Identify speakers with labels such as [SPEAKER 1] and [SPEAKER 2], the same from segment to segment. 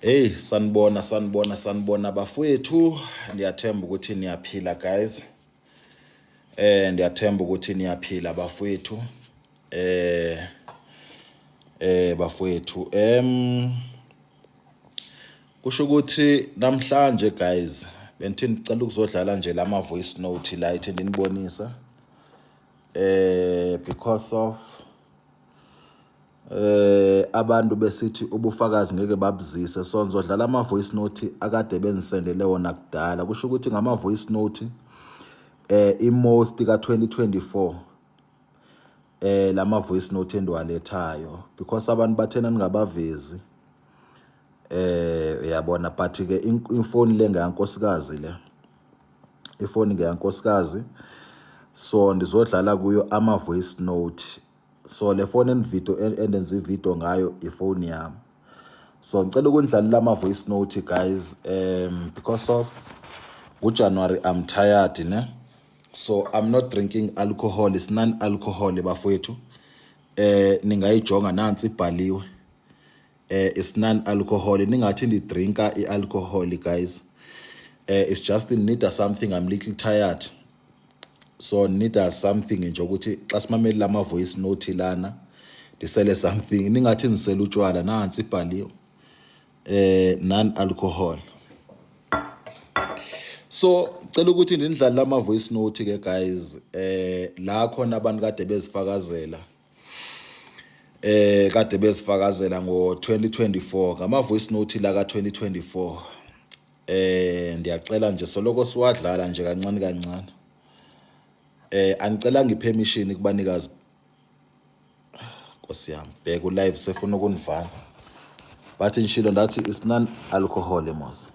[SPEAKER 1] Hey, sanibona bafowethu. Ndiyathemba ukuthi niyaphila guys. Ndiyathemba ukuthi niyaphila bafowethu. Bafowethu. Kusho ukuthi namhlanje guys, benithi ngicela ukuzodlala nje lama voice note la ethi ndinibonisa. Because of abantu besithi ubufakazi ngeke babuzise, so ngizodlala ama voice note akade benzisendele wona kudala. Kusho ukuthi ngama voice note most ka 2024 lama voice note endiwalethayo, because abantu bathena ningabavezi uyabona, but ke ifoni le ngankosikazi le, ifoni ngankosikazi, so ndizodlala kuyo ama voice note. So le phone endenza video ngayo ifoni yami. So ngicela ukundlalela ama voice note guys, because of January I'm tired ne. So I'm not drinking alcohol, it's non-alcohol bafowethu. Ningayijonga nansi ibhaliwe. It's non-alcohol. Ningathi ndidrinka i-alcohol guys. It's just need something, I'm little tired. So need something nje ukuthi xa simamela lama voice note lana ndisele something. Ningathi nisela utshwala, nansi ibhaliwe non-alcohol. So cela ukuthi ndindlala lama voice note ke guys, la khona abantu kade bezifakazela ngo 2024 ngama voice note la ka 2024. Ndiyacela nje soloko siwadlala nje kancane kancane. Angicela ngipermission kubanikazi. Nkosi yami, bheka live sefuna ukunivala. Bathi nshilo ndathi is non alcohol mos.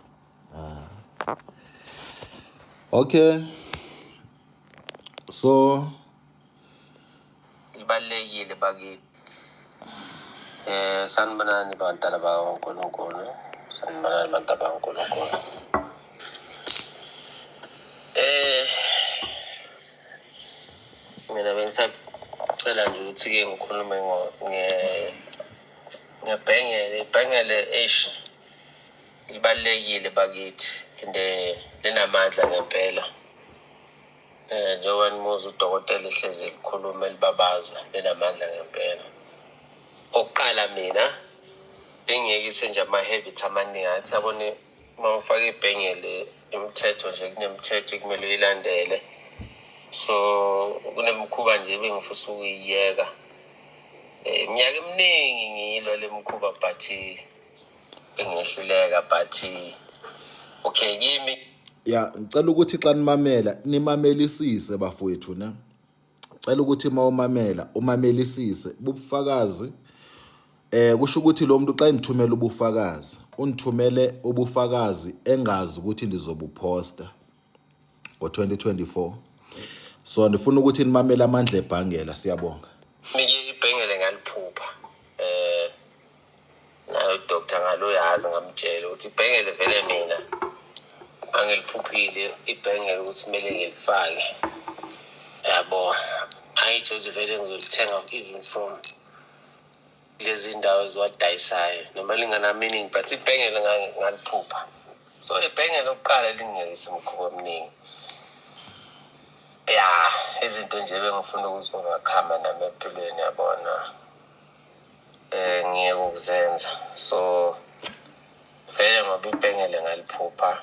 [SPEAKER 1] Okay. So
[SPEAKER 2] ibalekile bakithi. Sanibonani bantwana baNkulunkulu. Sanibonani bantwana baNkulunkulu. Mina bengisacela nje ukuthi ke ngikhulume ngebhengele libalekile bakithi ende linamandla ngempela. Njengoba nimuza udokotela ehlezi likhuluma elibabaza, linamandla ngempela. Oqala mina bengiyekise nje ama habits amaningi, athi yabone uma ufaka ibhengele imithetho nje kunemithetho kumele uyilandele. So kunemkhuba nje bengifisa ukuyiyeka. Iminyaka eminingi ngiyilo lemkhuba but engihluleka, but okay kimi
[SPEAKER 1] ya ngicela ukuthi xa nimamela nimamelisise bafowethu ne. Ngicela ukuthi uma umamelisise bubufakazi. Kusho ukuthi lo muntu xa ngithumela ubufakazi unithumele ubufakazi engazi ukuthi ndizobuposta ngo 2024. So ndifuna ukuthi nimamela amandla ebhangela, siyabonga.
[SPEAKER 2] Mike ibhengele ngaliphupha. Nayo doctor ngaloyazi ngamtshela ukuthi ibhengele vele mina angiliphuphile ibhengele ukuthi kumele ngilifake. Yabo, ayithothi vele ngizolithenga even from lezi ndawo eziwadayisayo noma lingana meaning, but ibhengele ngaliphupha. So ibhengele lokuqala lingekise umkhuba omningi. Izinto nje bengifuna ukuthi ungakhama nami empilweni, yabona. Ngiyeke ukuzenza. So vele ngoba ibhengele ngaliphupha.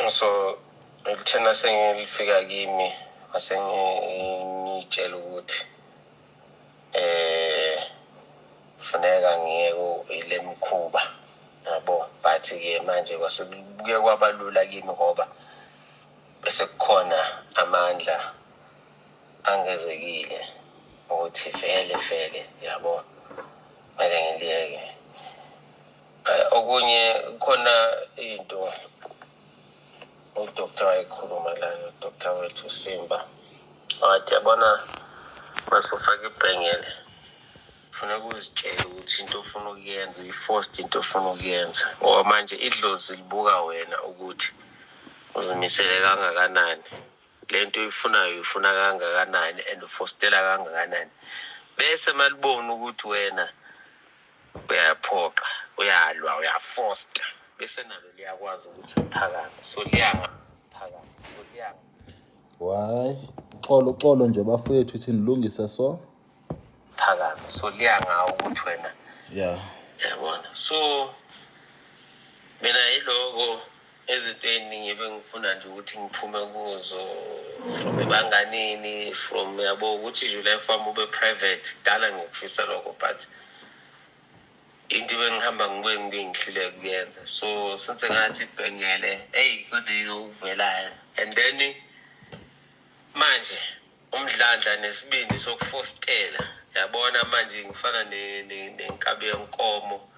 [SPEAKER 2] So ngithena sengilifika kimi asengitshela ukuthi funeka ngiyeke ile mkhuba, yabo. But ke manje kwasekubuye kwabalula kimi ngoba bese kukhona amandla angezekile ukuthi vele yabo manje ngiliyeke. Okunye khona into udoktor wayikhuluma lana, udoktor wethu Simba, wathi yabona masufaka ibhengele ufuna ukuzitshela ukuthi into ofuna ukuyenza uyiforced, into ofuna ukuyenza ngoba manje idlozi libuka wena ukuthi uzimisele kangakanani, lento uyifunayo uyifuna kangakanani and ufostela kangakanani. Bese malibona ukuthi wena uyaphoqa uyalwa uyafosta bese nalo liyakwazi ukuthi liphakame so liyangaphakame so liyanga
[SPEAKER 1] why xolo nje bafowethu uthi nilungise so
[SPEAKER 2] phakame so liyanga ukuthi wena
[SPEAKER 1] yeah
[SPEAKER 2] yabona so mina yiloko ezinto eziningi ebengifuna nje ukuthi ngiphume kuzo from ebanganini from yabo ukuthi July farm ube private dala ngikufisa lokho but into bengihamba ngibuye ngihlile kuyenza so senze ngathi ibhengele hey kodwa uvelayo and then manje umdlandla nesibindi sokufostela yabona manje ngifana nenkabi yenkomo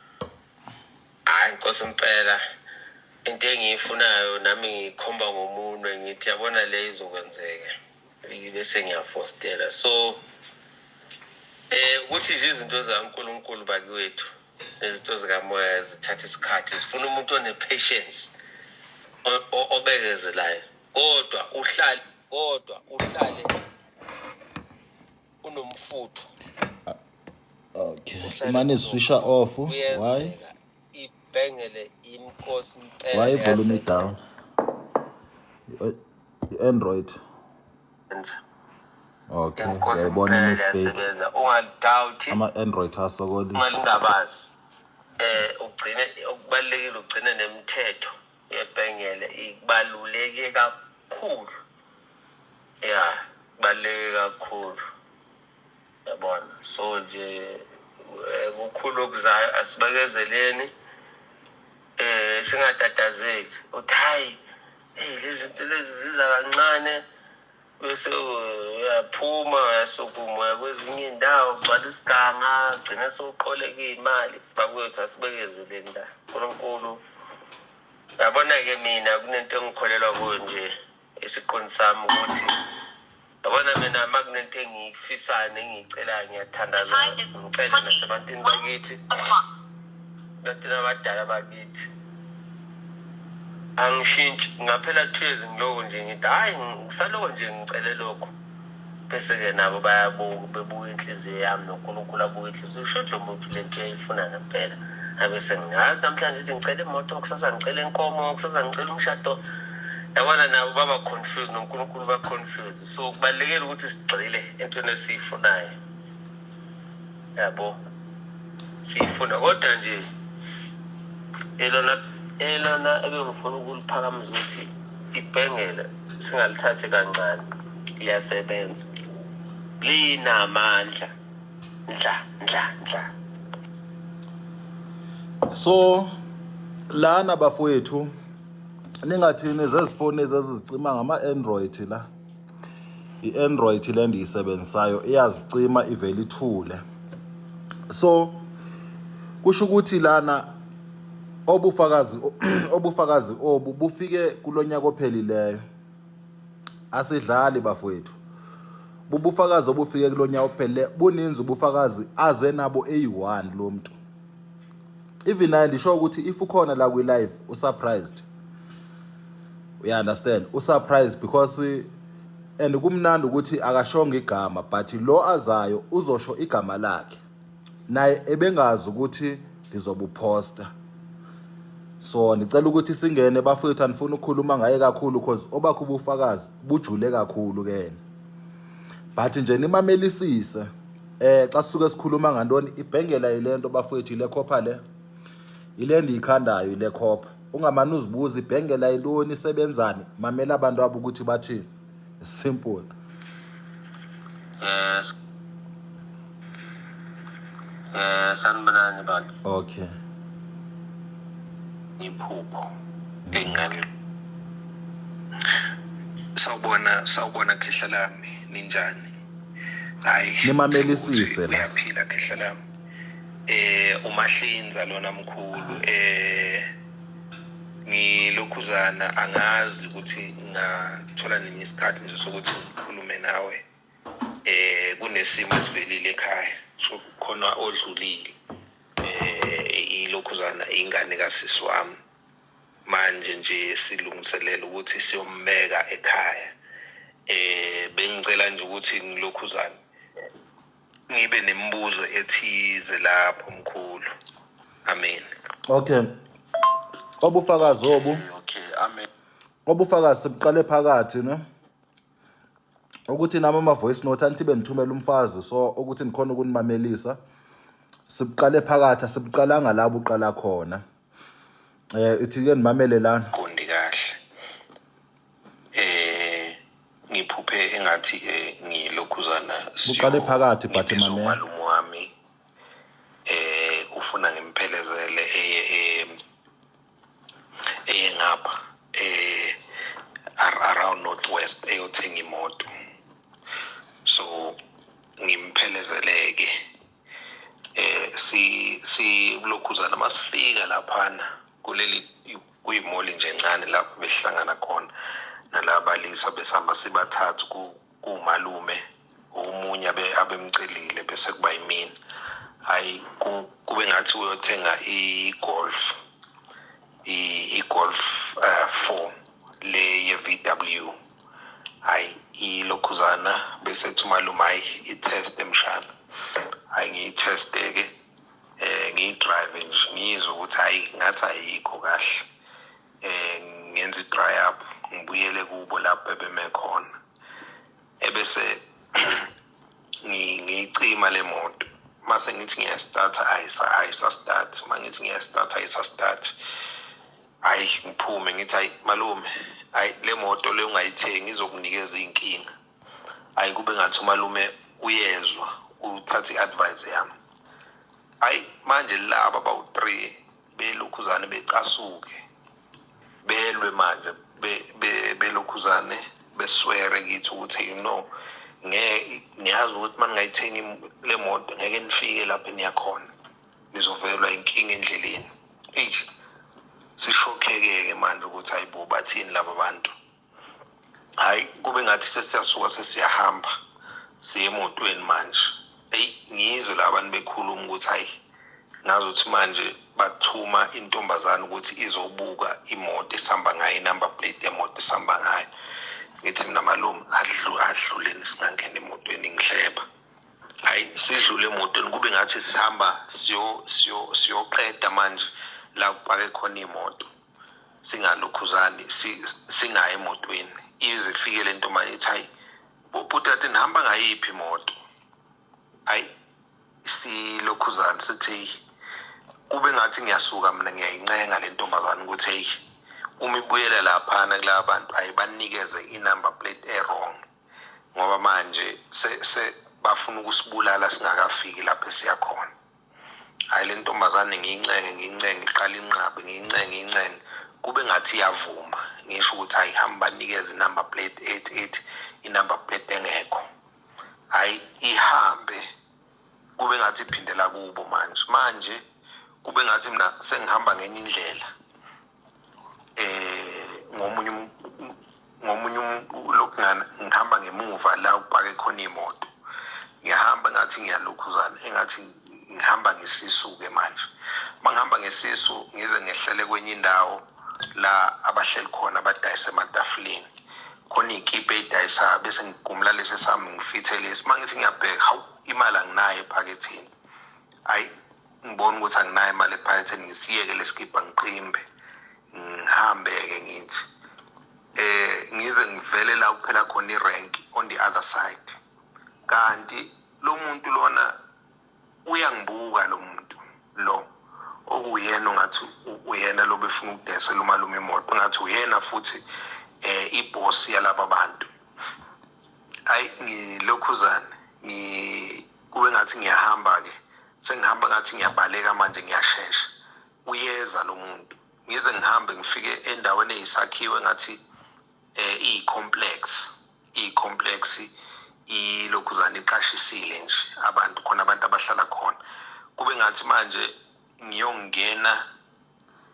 [SPEAKER 2] hayi inkosi impela into engiyifunayo nami ngikhomba ngomunwe ngithi yabona le izokwenzeka bese ngiyafostela so ukuthi nje izinto zikaNkulunkulu bakwethu nezinto zikamoya zithatha isikhathi sifuna umuntu one-patience obekezelayo kodwa uhlale unomfutho
[SPEAKER 1] okay mani switch off why
[SPEAKER 2] ibhengele imkosi impela
[SPEAKER 1] why volume down Android okay yayibona mistake
[SPEAKER 2] ungadoubt
[SPEAKER 1] ama Android asokolisa
[SPEAKER 2] ungalingabazi okubalekile ugcine nemithetho yebhengele ibaluleke kakhulu yeah baleke kakhulu yabona so nje kukhulu okuzayo asibekezeleni singatatazeli uthi hayi lezi zinto lezi ziza kancane bese uyaphuma uyasukuma kwezinye indawo ugcwala isiganga ugcina sewuqoleka imali bakwethu asibekezeleni la uNkulunkulu yabona-ke mina kunento engikholelwa kuyo nje esiqondo sami ukuthi yabona mina makunento engiyifisayo nengiyicelayo ngiyathandaza ngicela nasebantwini bakithi bantwini abadala bakithi angishintshi ngaphela 2 years ngiloko nje ngithi hayi ngisaloko nje ngicele lokho bese-ke nabo bayabuka bebuka inhliziyo yami noNkulunkulu abuka inhliziyo ushuthi lo muntu lento uyayifuna ngempela abese ngingathi namhlanje ithi ngicela imoto kusasa ngicela inkomo kusasa ngicela umshado yabona nabo baba confused noNkulunkulu ba confused so kubalekile ukuthi sigcile entweni esiyifunayo yabo siyifuna kodwa nje elona ebengifuna ukuliphakamiza ukuthi ibhengele singalithathe kancane liyasebenza linamandla ndla
[SPEAKER 1] so lana bafowethu ningathini zezifoni ezizicima ngama Android la iAndroid le endiyisebenzisayo iyazicima ivele ithule so kusho ukuthi lana obufakazi obu bufike kulonyaka ophelileyo asidlali bafowethu bubufakazi obufike kulonyaka ophelileyo buninzi ubufakazi aze nabo eyi1 lo muntu even naye ndisho ukuthi if ukhona la kwi live usurprised you understand usurprised because and kumnandi ukuthi akashonga igama but lo azayo uzosho igama lakhe naye ebengazi ukuthi ngizobuposta so ngicela ukuthi singene bafowethu anifuna ukukhuluma ngaye kakhulu because obakho ubufakazi bujule kakhulu kena but nje nimamelisise xa sisuke sikhuluma ngantoni ibhengela ilento bafowethu ile khopha le ile ndiyikhandayo ile khopha ungamane uzibuza ibhengela intoni isebenzani mamela abantu abo ukuthi bathini simple
[SPEAKER 2] sanibonani bantu
[SPEAKER 1] okay
[SPEAKER 2] iphupho engane sawubona khehla lami ninjani hayi
[SPEAKER 1] nimamelisise la
[SPEAKER 2] uyaphila khehla lami umahlinza lona mkhulu ngilokhuzana angazi ukuthi ngathola nini isikhathi nje sokuthi ngikhulume nawe kunesimo esivelile ekhaya so khona odlulile ilokhuzana ingane kasisi wami manje nje silungiselela ukuthi siyombeka ekhaya bengicela nje ukuthi ngilokhuzana ngibe nemibuzo ethize lapho mkhulu Amen.
[SPEAKER 1] Okay. Obufakazi obu.
[SPEAKER 2] Okay, amen.
[SPEAKER 1] Obufakazi sibuqale phakathi ne. Ukuthi nami ama voice note anti benithumela umfazi so ukuthi nikhona ukunimamelisa. Sibuqale phakathi asibuqalanga la uqala khona. Ithi ke nimamele lana.
[SPEAKER 2] Qondi kahle. Ngiphuphe engathi ngilokhuzana
[SPEAKER 1] Buqale phakathi but mame.
[SPEAKER 2] Umalume wami ufuna ngimphelezele ngapha around Northwest eyothenga imoto. So ngimpelezeleke si lokhuzana masifika laphana kuleli kuyimoli nje encane lapho behlangana khona nalabalisa besihamba sibathathu kumalume umunye abemcelile bese kuba yimina. Hayi kube ngathi uyothenga i-Golf 4 le VW. Hayi ilokhuzana bese umalume hayi i-test emshana. Hayi ngiyithesteke ngiyidrive nje ngizwe ukuthi hayi ngathi ayikho kahle. Ngenza i-dry up ngibuyele kubo lapho beme khona. Ebese ngicima le moto. Mase ngithi ngiyastart ayisa start. Mangithi ngiyastart ayisa start. Hayi ngiphume ngithi hayi malume hayi le moto le ungayithengi izokunikeza inkinga. Hayi kube ngathi umalume uyezwa uthatha i-advice yami. Hayi manje laba bawu3 belokhuzane becasuke belwe manje belokhuzane beswere ngithi ukuthi ngiyazi ukuthi mangayithengi le moto ngeke nifike lapho niyakhona nizovelwa inkinga endleleni. Sishokheke manje ukuthi hayibo bathini laba bantu. Hayi kube ngathi sesiyasuka sesiyahamba siye emotweni manje. Ngizwe labantu bekhuluma ukuthi hayi ngazothi manje bathuma intombazana ukuthi izobuka imoto esihamba ngayo number plate yemoto esihamba ngayo. Ngithi mina malume adluleni singangena emotweni ngihleba. Hayi sidlule emotweni kube ngathi sihamba siyoqeda manje la kupake khona imoto. Singalokhuzani singaye emotweni. Ize ifike le ntombazana ithi hayi butati nihamba ngayiphi imoto. Hayi silokhuzana sithi kube ngathi ngiyasuka mina ngiyayincenga le ntombazana ukuthi hey uma ibuyela laphana kula bantu ayibanikeze i-number plate wrong ngoba manje se bafuna ukusibulala singakafiki lapho siyakhona. Hayi le ntombazane ngiyincenge iqala inqabe ngiyincenge kube ngathi iyavuma ngisho ukuthi hayi hamba banikeze i-number plate 88 i-number plate engekho. Hayi ihambe kube ngathi iphindela kubo manje kube ngathi mina sengihamba ngenye indlela. Ngomunye lokungana ngihamba ngemuva la upake khona imoto. Ngihamba ngathi ngiyalokhuzana engathi ngihamba ngesisuke manje. Mangihamba ngesisu ngize ngehlele kwenye indawo la abahleli khona abadayisa ematafuleni. Khona ikipe edayisa bese ngigumula lesi sami ngifithe lesi. Mangithi ngiyabheka hawu imali anginayo ephaketheni. Hayi ngibona ukuthi anginayo imali ephaketheni ngisiyeke leskipa ngiqimbe. Ngihambeke ngithi ngize ngivele la kuphela khona irank on the other side. Kanti lo muntu lona uyangibuka lo muntu lo okuyena ngathi uyena lo befuna ukudesela umalume imoto ngathi uyena futhi iboss yalaba bantu. Hayi ngilokhuzana kube ngathi ngiyahamba ke sengihamba ngathi ngiyabaleka manje ngiyashesha. Uyeza lo muntu ngize ngihambe ngifike endaweni eyisakhiwe ngathi i-complex ilokhuzana iqashisile nje abantu khona abantu abahlala khona. Kube ngathi manje ngiyongena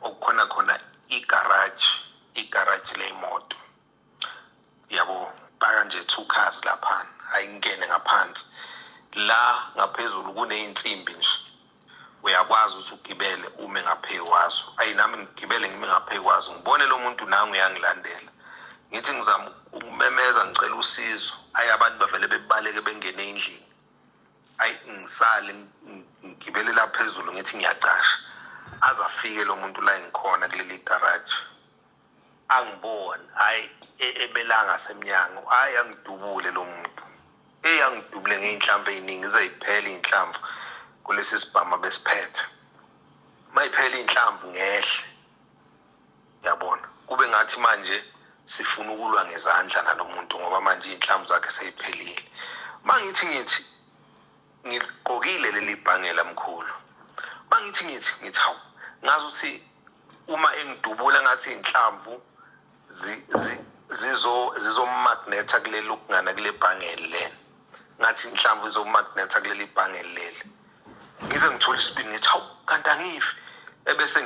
[SPEAKER 2] okukhona khona igarage lemoto. Yabo baka nje 2 cars lapha ayingene ngaphansi la ngaphezulu kuneyinsimbi nje. Uyakwazi ukuthi ugibele ume ngaphezulu. Ayinami ngigibele ngime ngaphezulu ngibone lo muntu nangu uyangilandela. Ngithi ngizama ukumemeza ngicela usizo. Ayi abantu bavele bebaleke bengene endlini. Ayi ngisale ngigibele la phezulu ngithi ngiyacasha.
[SPEAKER 3] azafike lo muntu la engikhona kuleli garage angibone hayi ebelanga semnyango hayi angidubule lo muntu angidubule ngeinhlamvu eziningi izayiphela inhlamvu kulesi sibhama besiphethe mayiphela inhlamvu ngehle yabona kube ngathi manje sifuna ukulwa ngezandla nalomuntu ngoba manje inhlamvu zakhe seyiphelile mangithi ngigqokile leli bhangela mkhulu mangithi hawu ngazi ukuthi uma engidubula ngathi inhlamvu zizomagneta kuleli ukungana kule bhangeli lena ngathi inhlamvu izomagneta kuleli bhangeli leli ngize ngithola isibindi ngithi hawu kanti angifi ebese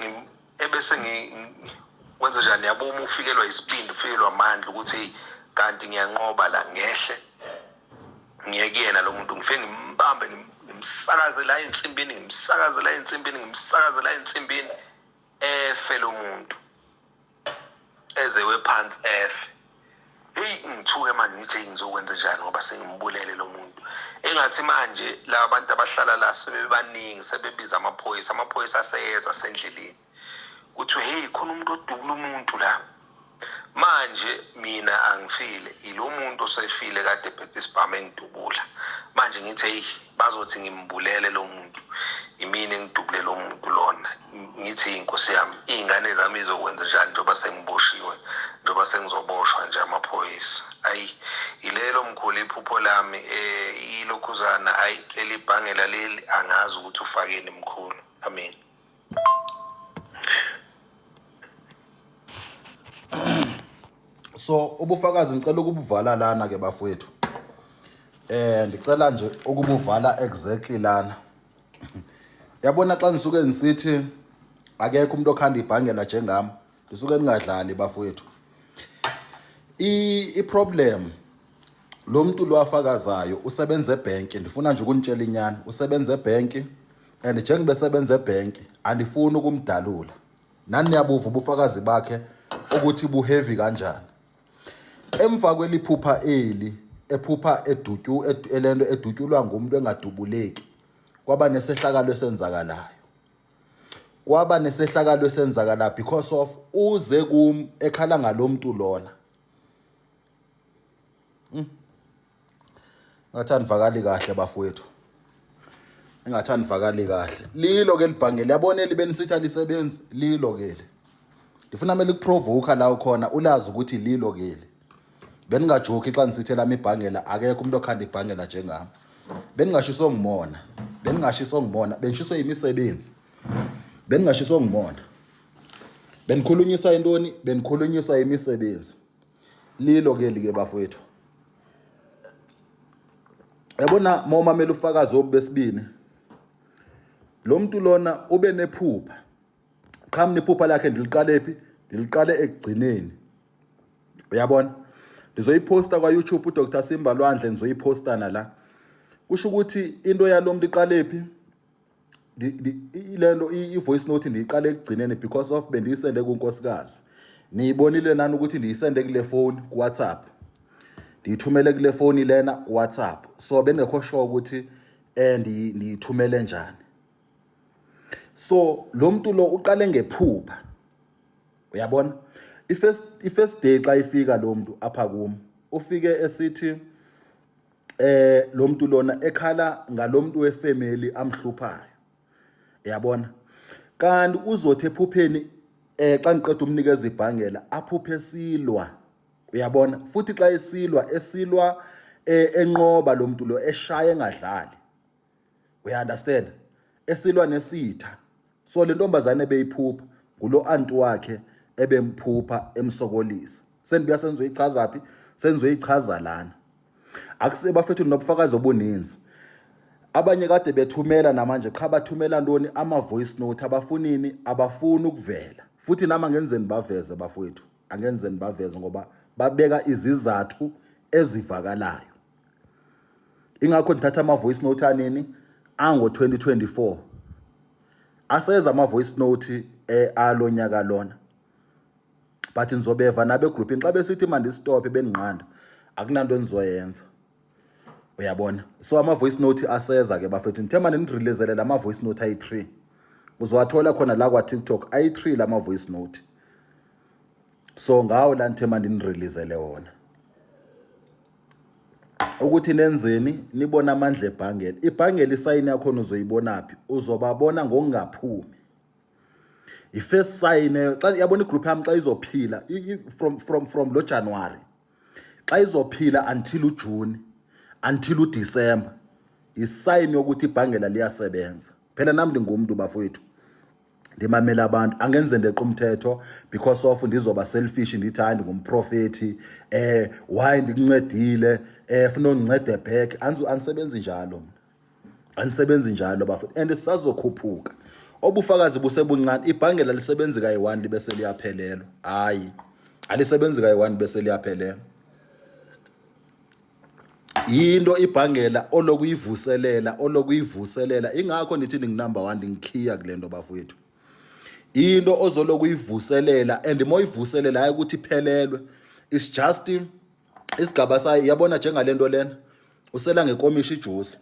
[SPEAKER 3] wenza njani yabo uma ufikelwa isibindi ufikelwa amandla ukuthi kanti ngiyanqoba la ngehle ngiyekuyena lo muntu ngifike ngimbambe ngimsakaze la ensimbini efe lo muntu ezewe phansi efe ngithuke manje ngithi ngizokwenza njani ngoba sengimbulele lo muntu engathi manje la bantu abahlala la sebebaningi sebebiza amaphoyisa aseyeza sendleleni kuthi hey khona umuntu odubula umuntu la manje mina angifile ilo muntu osefile kade phethe isibhama engidubula manje ngithi hey bazothi ngimbulele lo muntu imini engidubule lo muntu lona ngithi inkosi yami izingane zami izokwenza njani njengoba sengiboshiwe njengoba sengizoboshwa nje amaphoyisa ayi ilelo mkhulu iphupho lami ilokhuzana ayi leli bhangela leli angazi ukuthi ufakeni mkhulu amen.
[SPEAKER 1] So ubufakazi ngicela ukubuvala lana ke bafowethu. Ndicela nje ukubuvala exactly lana. Yabona xa nisuke nisithi akekho umuntu okhanda ibhangela njengami, ndisuke ningadlali bafowethu. I-problem lo muntu lo afakazayo usebenza ebank, ndifuna nje ukunitshela inyani, usebenza ebank and njengoba esebenza ebank andifuni ukumdalula. Nani niyabuva ubufakazi bakhe ukuthi buheavy kanjani. Emva kweliphupha ephupha elento edutyulwa ngumuntu engadubuleki, kwaba nesehlakalo esenzakalayo. Because of uze kum ekhala ngalomuntu lona. Engathani kahle bafowethu. Lilo ke libhangela yabona libenisithi lisebenzi lilo ke. Ndifuna mele ukuprovoke la ukhona ulazi ukuthi lilo ke. Beningajoki xa nisithela imibhangela akekho umuntu okhanda ibhangela njengami. Beningashiso ngimona. Benishiso imisebenzi. Beningashiso ngimona. Benikhulunyiswa intoni? Benikhulunyiswa imisebenzi. Lilo ke bafowethu. Yabona mawumamela ufakazi obesibini. Lo muntu lona ube nephupha. Qhamu nephupha lakhe ndiliqale ekugcineni. Uyabona? Ndizoyiposta kwa YouTube uDr Simba Lwandle ndizoyiposta nala. Kusho ukuthi into yalomuntu iqalephi ilento i-voice note ndiyiqale ekugcineni because of bendiyisende kunkosikazi. Niyibonile nani ukuthi ndiyisende kule phone ku WhatsApp. Ndiyithumele kule phone lena WhatsApp. So bengekho sure ukuthi ndiyithumele njani. So lo muntu lo uqale ngephupha. Uyabona? I-first day xa ifika lo muntu apha kum, ufike esithi lo muntu lona ekhala ngalo muntu wefamily amhluphayo. Uyabona? Kanti uzothi ephupheni xa ngiqeda umnikeza ibhangela aphuphe esilwa. Uyabona? Futhi xa esilwa enqoba lo muntu lo eshaya engadlali. Uyaunderstand? Esilwa nesitha. So le ntombazane beyiphupha ngulo anti wakhe ebemphupha emsokolisa. Sendibuya senzoyichaza phi? Senzoyichaza lana. Akuse bafethu nobufakazi obuninzi. Abanye kade bethumela namanje cha bathumela ntoni ama voice note abafunini abafuni ukuvela. Futhi nama ngenzeni baveze bafethu. Angenzeni baveze ngoba babeka izizathu ezivakalayo. Ingakho ndithatha ama voice note anini ango 2024. Aseza ama voice note alonyaka lona. But nizobeva nabe groupini xa besithi manje stop beninqanda akunanto enizoyenza. Uyabona? So ama voice note aseza ke bafethu ngithema nireleaselela ama voice note ayi3 uzowathola khona la kwa TikTok ayi-3 lama voice note. So ngawo la nithe mandinireleasele wona ukuthi nenzeni nibona amandla ebhangela. Ibhangela isayini yakho uzoyibonaphi? Uzobabona ngokungaphumi. I-first sign xa yabona igroup yami xa izophila from lo January, xa izophila until uJune, until uDecember, isayini yokuthi ibhangela liyasebenza. Phela nami ndingumuntu bafowethu, ndimamela abantu, angenze ndeqa umthetho because of ndizoba selfish ndithi hayi ngumprofeti, why ndikuncedile, funa ungincede back. Anisebenzi njalo mina, anisebenzi njalo bafowethu, and sisazokhuphuka. Obufakazi busebuncane. Ibhangela lisebenzi kayi-1 libese liyaphelelwa. Hayi, alisebenzi kayi-1 bese liyaphelelwa. Yinto ibhangela olokuyivuselela. Ingakho nithi ningu-number 1 ngikhiya kule nto bafowethu. Into ozolokuyivuselela, and moyivuselela hayi ukuthi iphelelwe. It's just isigaba sayo. Yabona njengalento lena usela ngekomishi ijuice.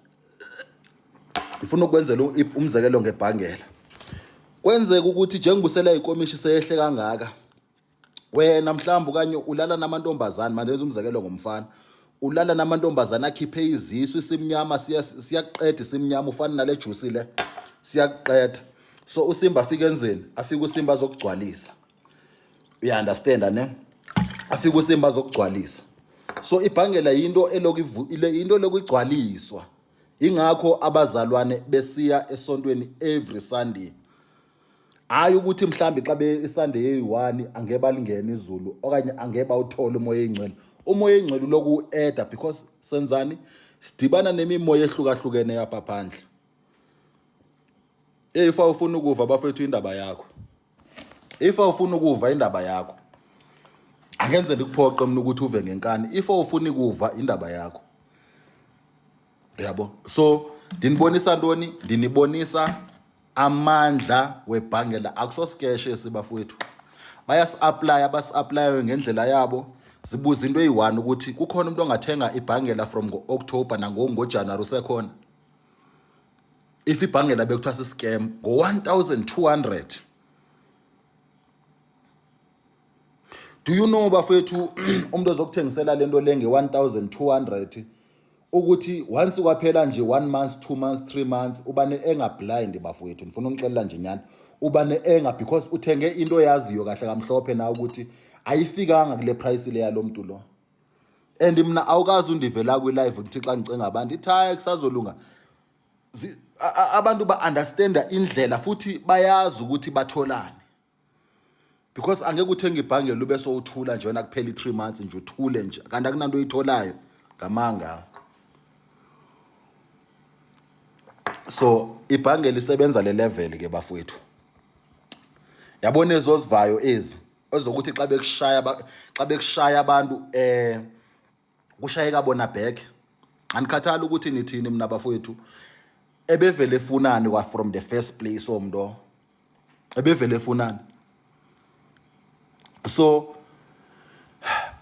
[SPEAKER 1] Ngifuna ukwenzela umzekelo ngebhangela. Kwenzeka ukuthi njengobusela ikomishi seyehle kangaka, wena mhlawumbe kanye ulala namantombazana, manje umzekelo ngomfana, ulala namantombazana akhiphe izisu, isimnyama siyaqeda, isimnyama ufana nale juice le siyaqeda. So uSimba afike enzeni? Afike uSimba azokugcwalisa. You understand ne? Afike uSimba azokugcwalisa. So ibhangela into into lokugcwaliswa. Ingakho abazalwane besiya esontweni every Sunday. Hayi ukuthi mhlambi xa iSunday eyi-1 angeba lingena izulu okanye angeba uthola umoya engcwele. Umoya engcwele loku eda because senzani? Sidibana nemimoya ehlukahlukene yapha phandle. If ufuna ukuva bafethu indaba yakho. If ufuna ukuva indaba yakho, angenze ndikuphoqe mina ukuthi uve ngenkani. If ufuna ukuva indaba yakho. Yabo. So ndinibonisa ntoni? Ndinibonisa amandla webhangela. Akusoskeshe esibafowethu. Bayasi-apply, abasi-applyayo ngendlela yabo. Zibuza into eyi-1 ukuthi kukhona umuntu ongathenga ibhangela from ngo-October nango-January usekhona. If ibhangela bekuthiwa si-scam ngo-1,200. Do you know bafowethu umuntu ozokuthengisela lento le nge-1,200 ukuthi once kwaphela nje 1 month, 2 months, 3 months ubane engablind bafowethu. Ngifuna ungixelela nje nyani ubane because uthenge into yaziyo kahle kamhlophe na ukuthi ayifikanga kule price le yalomuntu lo. And mina awukazi undivela kwi live ngithi xa ngicenga abantu ithaya kusazolunga. Abantu ba-understanda indlela futhi bayazi ukuthi batholani. Because angeke uthenge ibhangela ube sowuthula nje wena kuphela i3 months nje uthule nje kanti akunanto oyitholayo ngamanga. So ibhangela isebenza le level ke bafowethu. Yabona ezozivayo ezi ozokuthi xa bekushaya abantu kushayeka bona back. Anikhathala ukuthi nithini mina bafowethu. Ebevele funani wa from the first place omdo. Ebevele funani. So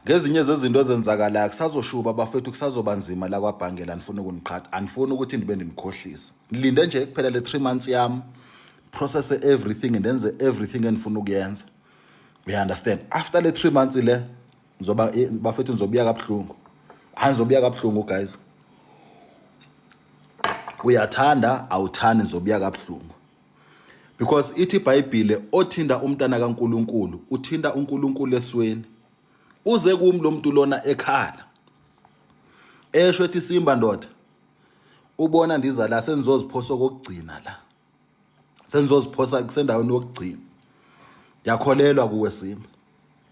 [SPEAKER 1] ngezinye zezinto ezenzakalayo kusazoshuba bafethu kusazoba nzima la kwabhangela. Anifuna ukuniqhatha, anifuna ukuthi ndibe ndimkhohlisa. Nilinde nje kuphela le 3 months yami process everything ndenze everything enifuna ukuyenza. You understand? After le 3 months le ngizoba bafethu ngizobuya kabuhlungu. Ngizobuya kabuhlungu guys. Uyathanda awuthandi ngizobuya kabuhlungu. Because ithi iBhayibhile othinda umntana kaNkuluNkulu uthinda uNkulunkulu esweni. Uze kum lo muntu lona ekhala. Esho ethi Simba ndoda. Ubona ndiza la senizoziphosa kokugcina la. Senizoziphosa kusendaweni yokugcina. Ngiyakholelwa kuwe Simba.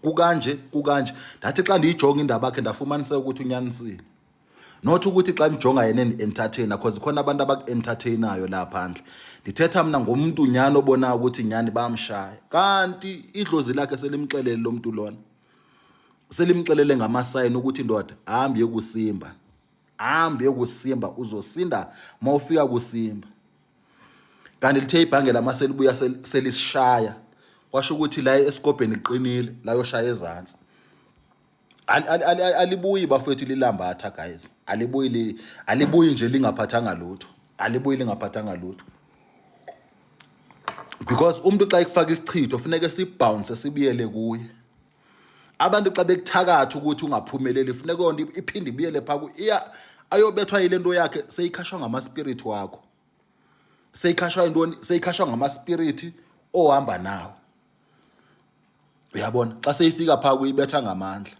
[SPEAKER 1] Kukanje. Ndathi xa ndiyijonga indaba yakhe ndafumanisa ukuthi unyanisile. Not ukuthi xa nijonga yena entertainer because khona abantu abaku-entertainayo la phandle. Ndithetha mina ngomuntu nyani obona ukuthi nyani bamshaya. Kanti idlozi lakhe selimxelele lo muntu lona. Selimxelele ngamasayini ukuthi ndoda ahambe kuSimba. Ahambe kuSimba uzosinda mawufika kuSimba. Kanti lithe ibhangela maselibuya selisishaya. Kwasho ukuthi la esikobheni iqinile la yoshaya ezantsi. Alibuyi bafethu lilambatha guys. Alibuyi nje lingaphathanga lutho. Alibuyi lingaphathanga lutho. because umuntu xa ekufaka isichitho funeka sibounce sibuyele kuye. Abantu xa bekuthakatha ukuthi ungaphumeleli funeka yonke iphinde ibuyele phaku ayobethwa yilento yakhe seyikhashwa ngamaspirit wakho. Seyikhashwa intoni? Seyikhashwa ngamaspirit ohamba nawo. Uyabona? Xa seyifika phaku uyibetha ngamandla.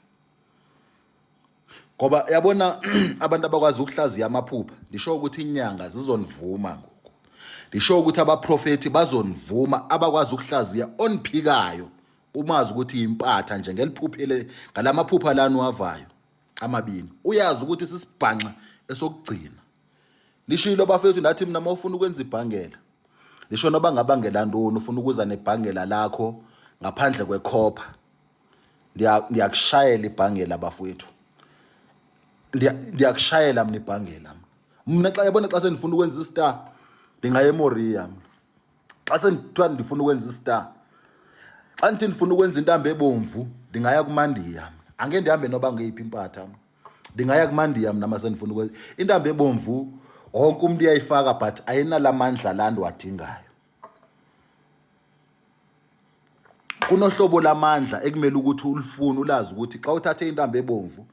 [SPEAKER 1] Ngoba yabona abantu abakwazi ukuhlaziya amaphupha, ndisho ukuthi inyanga zizonivuma ngoku. Ndisho ukuthi abaprofeti bazonivuma abakwazi ukuhlaziya onphikayo. Umazi ukuthi impatha nje ngeliphuphele ngalamaphupha lana uwavayo amabini. Uyazi ukuthi sisibhanxa esokugcina. Nishilo bafethu nathi mina mawufuna ukwenza ibhangela. Nisho noba ngabangela ntoni ufuna ukuza nebhangela lakho ngaphandle kwekhopha. Ndiyakushayela ibhangela bafethu. Ndiyakushayela mina ibhangela. Mina xa yabona xa senifuna ukwenza istar ndingaye eMoria. Xa senithiwa ndifuna ukwenza istar. Xa nithi ndifuna ukwenza intambo ebomvu ndingaya kuMandiya. Angeke ndihambe noba ngeyiphi impatha. Ndingaya kuMandiya mina mase ndifuna ukwenza intambo ebomvu. Wonke umuntu uyayifaka but ayinalamandla landi wadingayo. Kunohlobo lamandla ekumele ukuthi ulifune ulazi ukuthi xa uthathe intambo ebomvu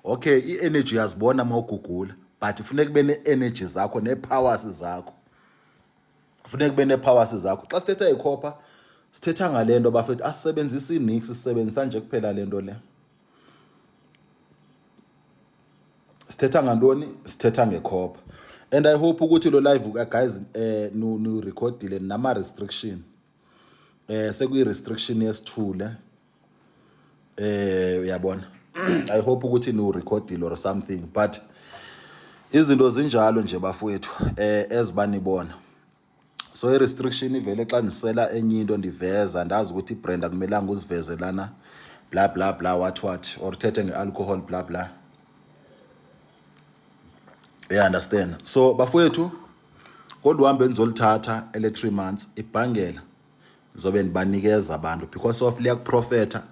[SPEAKER 1] okay i-energy yazibona mawugugula but kufuneka kube ne-energy zakho ne-powers zakho. Kufuneka kube ne-powers zakho. Xa sithetha ikhopha sithetha ngalento bafethu asisebenzisa inix sisebenzisa nje kuphela lento le. Sithetha ngantoni? Sithetha ngekhopha. And I hope ukuthi lo live guys no recordile nama restriction. Sekuyi restriction yesithule. Uyabona. I hope ukuthi no recordile or something but izinto zinjalo nje bafowethu ezibanibona. So i restriction ivele xa nisela enye into ndiveza ndazi ukuthi Brenda kumelanga uziveze lana bla bla bla what or thethe ngealcohol bla bla. You understand? So bafowethu kodwa uhambe nizolithatha ele 3 months ibhangela ngizobe nibanikeza abantu because of liyakuprofeta,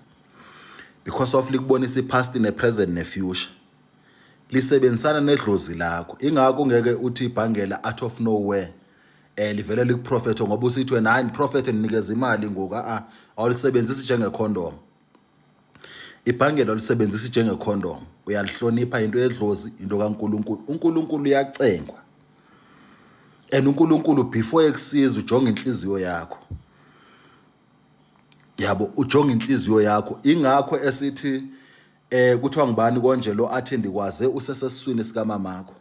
[SPEAKER 1] because of likubonisa ipast ne present ne future. Lisebenzisana nedlozi lakho. Ingakho ngeke uthi ibhangela out of nowhere livele likuprofeta ngoba usithi wena hayi prophet ninikeza imali ngoku awulisebenzisi njenge condom. Ibhangela olisebenzisa njenge condom. Uyalihlonipha into edlozi into kaNkulunkulu. uNkulunkulu uyacengwa. And uNkulunkulu before ekusiza ujonga inhliziyo yakho. Yabo ujonga inhliziyo yakho. Ingakho esithi kuthiwa ngibani konje lo athi ndikwaze usesesiswini sika mamakho.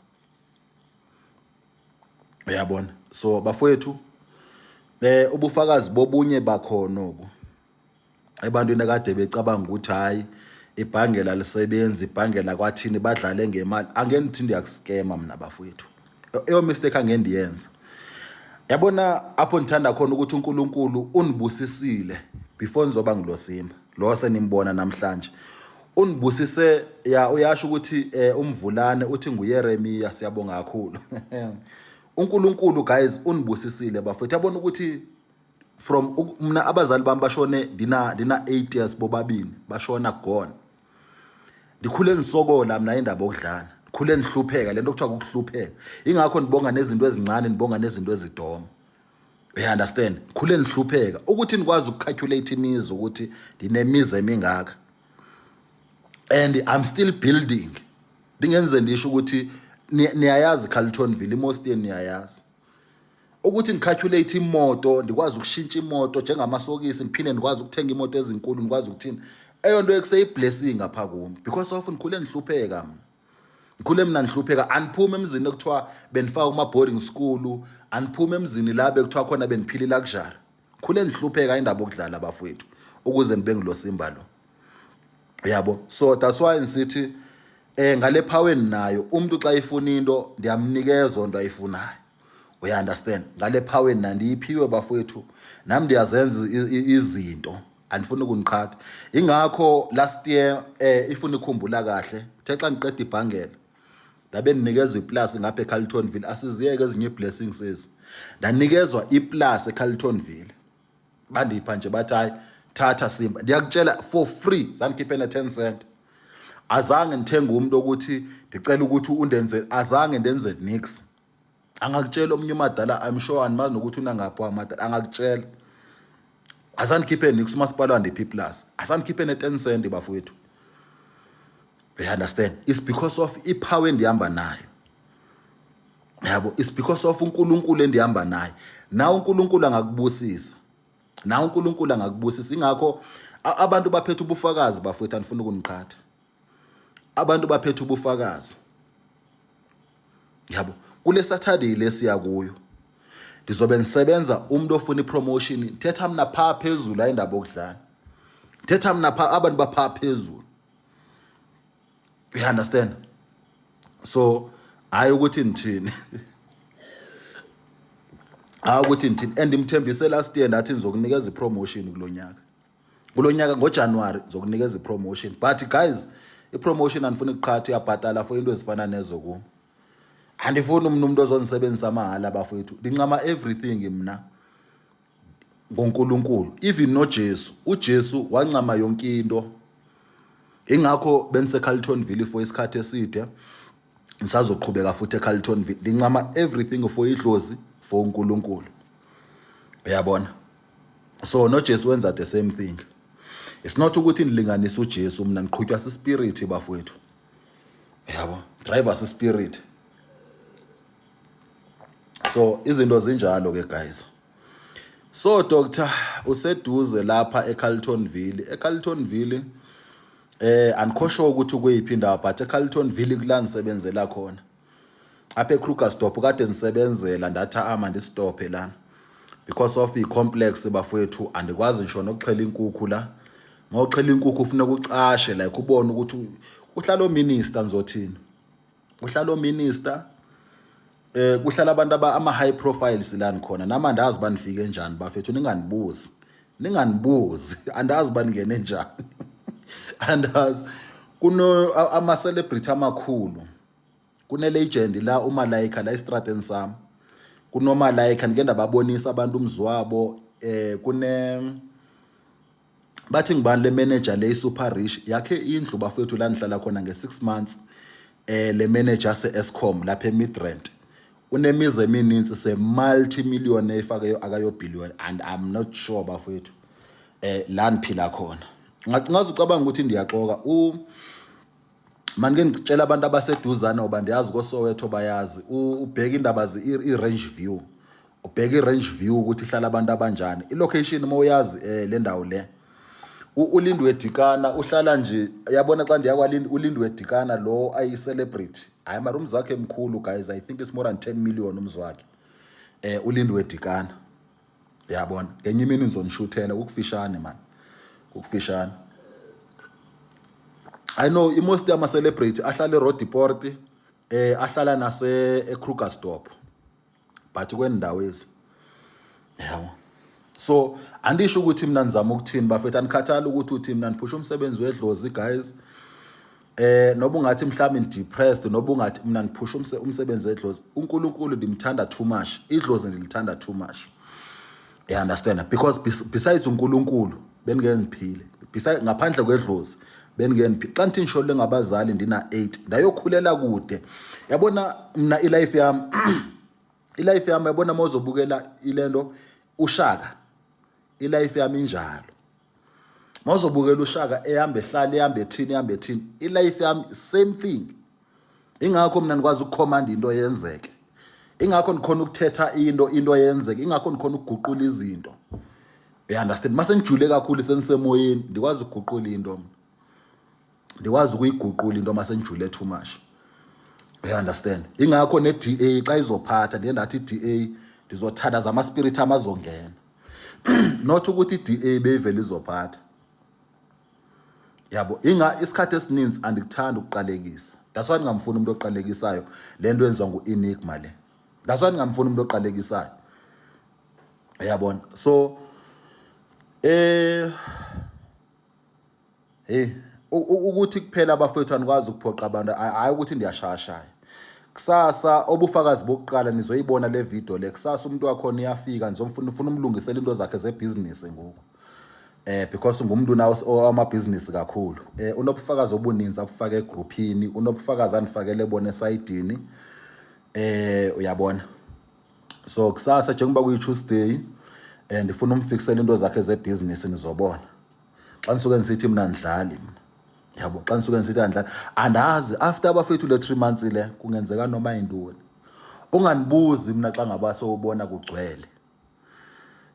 [SPEAKER 1] Uyabona? So bafowethu ubufakazi bobunye bakhona obu. Ebantwini kade becabanga ukuthi hayi ibhangela lisebenza ibhangela kwathini badlale ngemali. Angeke nithi ndiyakuskema mina bafowethu. Eyo mistake angeke ndiyenza. Yabona apho ngithanda khona ukuthi uNkulunkulu unibusisile before nizoba ngilosimba. Lo senimbona namhlanje. Unibusise uyasho ukuthi umvulane uthi nguYeremiya siyabonga kakhulu. uNkulunkulu guys unibusisile bafowethu. Yabona ukuthi from mina abazali bami bashone dina 8 years bobabili bashona gone. Ndikhule nisokola mina indaba okudlana. Ndikhule nihlupheka lento kuthiwa ukuhlupheka. Ingakho nibonga nezinto ezincane nibonga nezinto ezidoma. You understand? Ndikhule nihlupheka ukuthi nikwazi ukucalculate imizi ukuthi ndinemizi emingaka. And I'm still building. Ndingenze ndisho ukuthi niyayazi Carltonville most yenu niyayazi. Ukuthi ngicalculate imoto ndikwazi ukushintsha imoto njengamasokisi ngiphinde ndikwazi ukuthenga imoto ezinkulu ngikwazi ukuthini eyo nto ekuseyiblessing ngapha kumi because of ngikhule nihlupheka mina. Ngikhule mina nihlupheka aniphuma emzini ekuthiwa benifaka uma boarding school aniphuma emzini la bekuthiwa khona beniphila luxury. Ngikhule nihlupheka indaba okudlala bafowethu ukuze nibe ngilosimba lo. Yabo so that's why nsithi ngale power nayo umuntu xa ifuna into ndiyamnikeza into ayifunayo. We understand? Ngale power nandiyiphiwe bafowethu nami ndiyazenza izinto andifuna ukuniqhatha. Ingakho last year ifuna ikhumbula kahle the xa ngiqeda ibhangela ndabe ninikeza iplus ngapha eCarltonville asiziyeke ezinye blessings ezi. Ndanikezwa iplus eCarltonville bandipha nje bathi hayi thatha Simba ndiyakutshela for free zangikhiphe na 10 cent. Azange ngithenga umuntu ukuthi ndicela ukuthi undenze azange ndenze nix. Angakutshela omnye umadala I'm sure animazi nokuthi unangaphi amadala angakutshela Asandikhiphe nix umasipala ndi-P plus. Asandikhiphe ne-10 cent bafowethu. You understand? It's because of ipower endihamba nayo. Yabo, it's because of uNkulunkulu endihamba naye. Nawe uNkulunkulu angakubusisa. Nawe uNkulunkulu angakubusisa. Ingakho abantu baphethe ubufakazi bafowethu anifuna ukuniqhatha. Abantu baphethe ubufakazi. Yabo, kule Saturday lesiya kuyo. Ndizobe nisebenza umuntu ofuna ipromotion. Thetha mina pha phezulu ayindaba okudlala. Thetha mina pha abantu bapha phezulu. You understand? So hayi ukuthi nithini. Hayi ukuthi nithini. And imthembise last year ndathi nizokunikeza ipromotion kulonyaka. Kulonyaka ngoJanuary nizokunikeza ipromotion. But guys, ipromotion anifuna ukuqhatha uyabhatala for into ezifana nezoku. Andifuni umuntu ozonsebenzisa amahala bafowethu. Ndincama everything mina ngoNkulunkulu. Even noJesu. uJesu wancama yonke into. Ingakho benise Carltonville for isikhathi eside. Ngisazoqhubeka futhi eCarltonville. Ndincama everything for idlozi for uNkulunkulu. Uyabona? So noJesu wenza the same thing. It's not ukuthi nilinganisa uJesu mina niqhutshwa sispirit bafowethu. Yabo, driver sispirit. So izinto zinjalo ke guys. So doctor useduze lapha eCarltonville. eCarltonville andikhosho ukuthi kuyiphi indawo but eCarltonville kula nisebenzela khona. Apha eKrugersdorp kade nisebenzela ndatha ama ndistophe lana. Because of i-complex bafowethu andikwazi ngisho nokuxhela inkukhu la. Ngokuxhela inkukhu ufuna ukucashe like ubone ukuthi uhlalo minister ngizothini. Uhlalo minister kuhlala abantu ama high profiles lana khona namandazi banifike njani bafethu ninganibuzi. Ninganibuzi andazi baningene njani. Andazi kuno ama celebrity amakhulu. Kune legend la uMalaika la eStratton Sam. Kuno Malaika ngike ndababonisa abantu umzwabo kune bathi ngibani le manager le super rich yakhe indlu bafethu la nihlala khona nge6 months le manager se-Eskom lapha eMidrand unemize emininzi se-multi-millionaire efake akayo billion and I'm not sure bafethu la niphila khona. Ngazi ucabanga ukuthi ndiyaxoka manje ngicela abantu abaseduzana oba ndiyazi koSoweto bayazi ubheka indaba i-range view. Ubheka i-range view ukuthi ihlala abantu abanjani. I-location moyazi le ndawo le. uLindwe Dikana uhlala nje yabona xa ndiya kwaLindwe uLindwe Dikana lo ayi celebrity. Hayi mara umzakhe emkhulu guys, I think it's more than 10 million umzwakhe. uLindwe Dikana. Yabona ngenye imini nizonishutela ukufishane man. Ukufishane. I know most ama celebrity ahlala eRoodeport ahlala nase eKrugersdorp. But kwendawo ezi. Yabo. So andisho ukuthi mina nizama ukuthini bafethu anikhathala ukuthi uthi mina niphusha umsebenzi wedlozi guys. Noba ungathi mhlawumbe depressed noba ungathi mina niphusha umsebenzi wedlozi. uNkulunkulu ndimthanda too much. Idlozi ndilithanda too much. You understand? Because besides uNkulunkulu beningeke ngiphile. Besides ngaphandle kwedlozi beningeke ngiphile. Xa nithi nisho lengabazali ndina 8 ndayokhulela kude. Yabona mina ilife yami ilife yami yabona mawuzobukela ilento uShaka. Ilife yami injalo. Mawuzobukela uShaka ehamba ehlala ehamba ethini ilife yami same thing. Ingakho mina nikwazi ukucommand into yenzeke. Ingakho nikhona ukuthetha into yenzeke. Ingakho nikhona ukuguqula izinto. You understand? Mase ngijule kakhulu senisemoyeni ndikwazi ukuguqula into. Ndikwazi ukuyiguqula into mase ngijule too much. You understand? Ingakho neDA xa izophatha ndiyendathi iDA ndizothanda ama spirit amazongena. Not ukuthi iDA beyivele izophatha. Yabo isikhathi esininzi andikuthanda ukuqalekisa. That's why ngingamfuna umuntu oqalekisayo lento yenziwa nguEnigma le. That's why ngingamfuna umuntu oqalekisayo. Yabona. So ukuthi kuphela abafethu anikwazi ukuphoqa abantu hayi ukuthi ndiyashashaya. Kusasa obufakazi bokuqala nizoyibona le video le. Kusasa umuntu wakho iyafika nizomfuna umlungisela into zakhe zebusiness ngoku. Because ngumuntu nawo ama business kakhulu. Unobufakazi obuninzi abufaka egroupini, unobufakazi anifakele bona esayidini. Uyabona. So kusasa njengoba kuyi Tuesday ndifuna umfikisela into zakhe zebhizinisi nizobona. Xa nisuke nisithi mina ndidlali yabo, xa nisuke nisithi andlali andazi after abafethu le 3 months le kungenzeka noma yintoni. Unganibuzi mina xa ngaba sowubona kugcwele.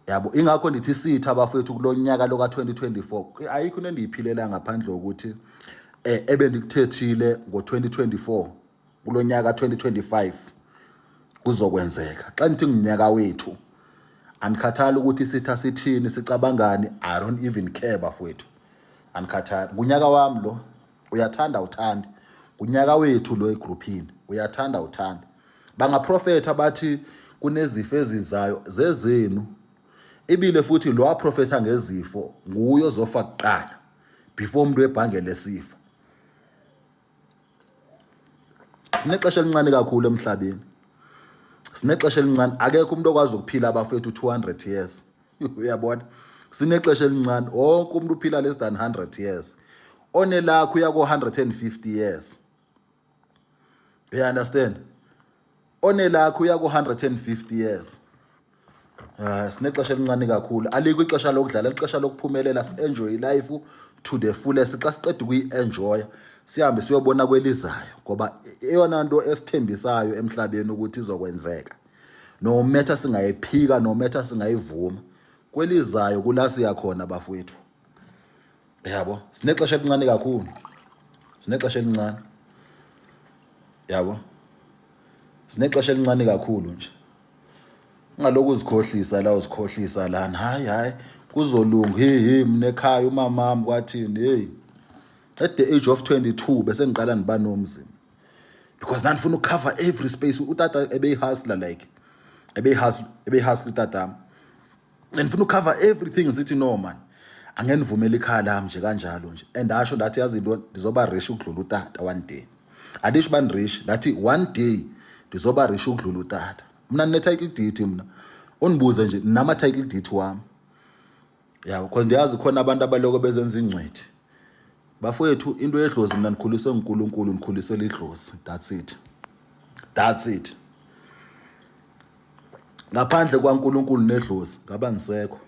[SPEAKER 1] Yabo ingakho ndithi sithi abafethu kulonyaka lo ka2024 ayikho into endiyiphilela ngaphandle ukuthi ebendikuthethile ngo2024 kulonyaka ka2025 kuzokwenzeka. Xa nithi ngonyaka wethu anikhathali ukuthi sitha sithini sicabangani, I don't even care bafowethu. Anikhathali. Ngunyaka wami lo, uyathanda uthanda. Ngunyaka wethu lo egroupini, uyathanda uthanda. Bangaprofeta bathi kunezifo ezizayo zezenu. Ibile futhi lo aprofeta ngezifo nguye ozofa kuqala before umuntu webhange lesifo. Sinexesha elincane kakhulu emhlabeni. Sinexesha elincane, akekho umuntu okwazi ukuphila abafethu 200 years. Uyabona? Sinexesha elincane, wonke umuntu uphila less than 100 years. Onelakho uya ko 150 years. You understand? Onelakho uya ko 150 years. Sinexesha elincane kakhulu. Alikho ixesha lokudlala, ixesha lokuphumelela, si-enjoy life to the fullest. Xa siqeda ukuyi-enjoy sihambe siyobona kwelizayo ngoba eyona nto esithembisayo emhlabeni ukuthi izokwenzeka. No matter singayiphika, no matter singayivuma, kwelizayo kula siya khona bafowethu. Yabo, sinexesha elincane kakhulu. Sinexesha elincane. Yabo. Sinexesha elincane kakhulu nje. Ngaloku uzikhohlisa la uzikhohlisa lana. Hayi kuzolunga. Hey mina ekhaya umamami kwathini hey. At the age of 22 bese ngiqala niba nomzimba. Because nanifuna ukucover every space. Utata ebeyihustler like ebeyihustler tata. Nifuna ukucover everything ngithi no man. Angenivumela ikhaya lami nje kanjalo nje. And asho ndathi yazi into ndizoba rich ukudlula utata one day. Adisho ban rich ndathi one day ndizoba rich ukudlula utata. Mina nine title deed mina. Unibuze nje nama title deed wami. Yeah, because ndiyazi khona abantu abaloko bezenza ingcwethi. Bafowethu into yedlozi mina nikhuliswe uNkulunkulu, nikhuliswe lidlozi. That's it. That's it. Ngaphandle kwaNkulunkulu nedlozi ngaba ngisekho.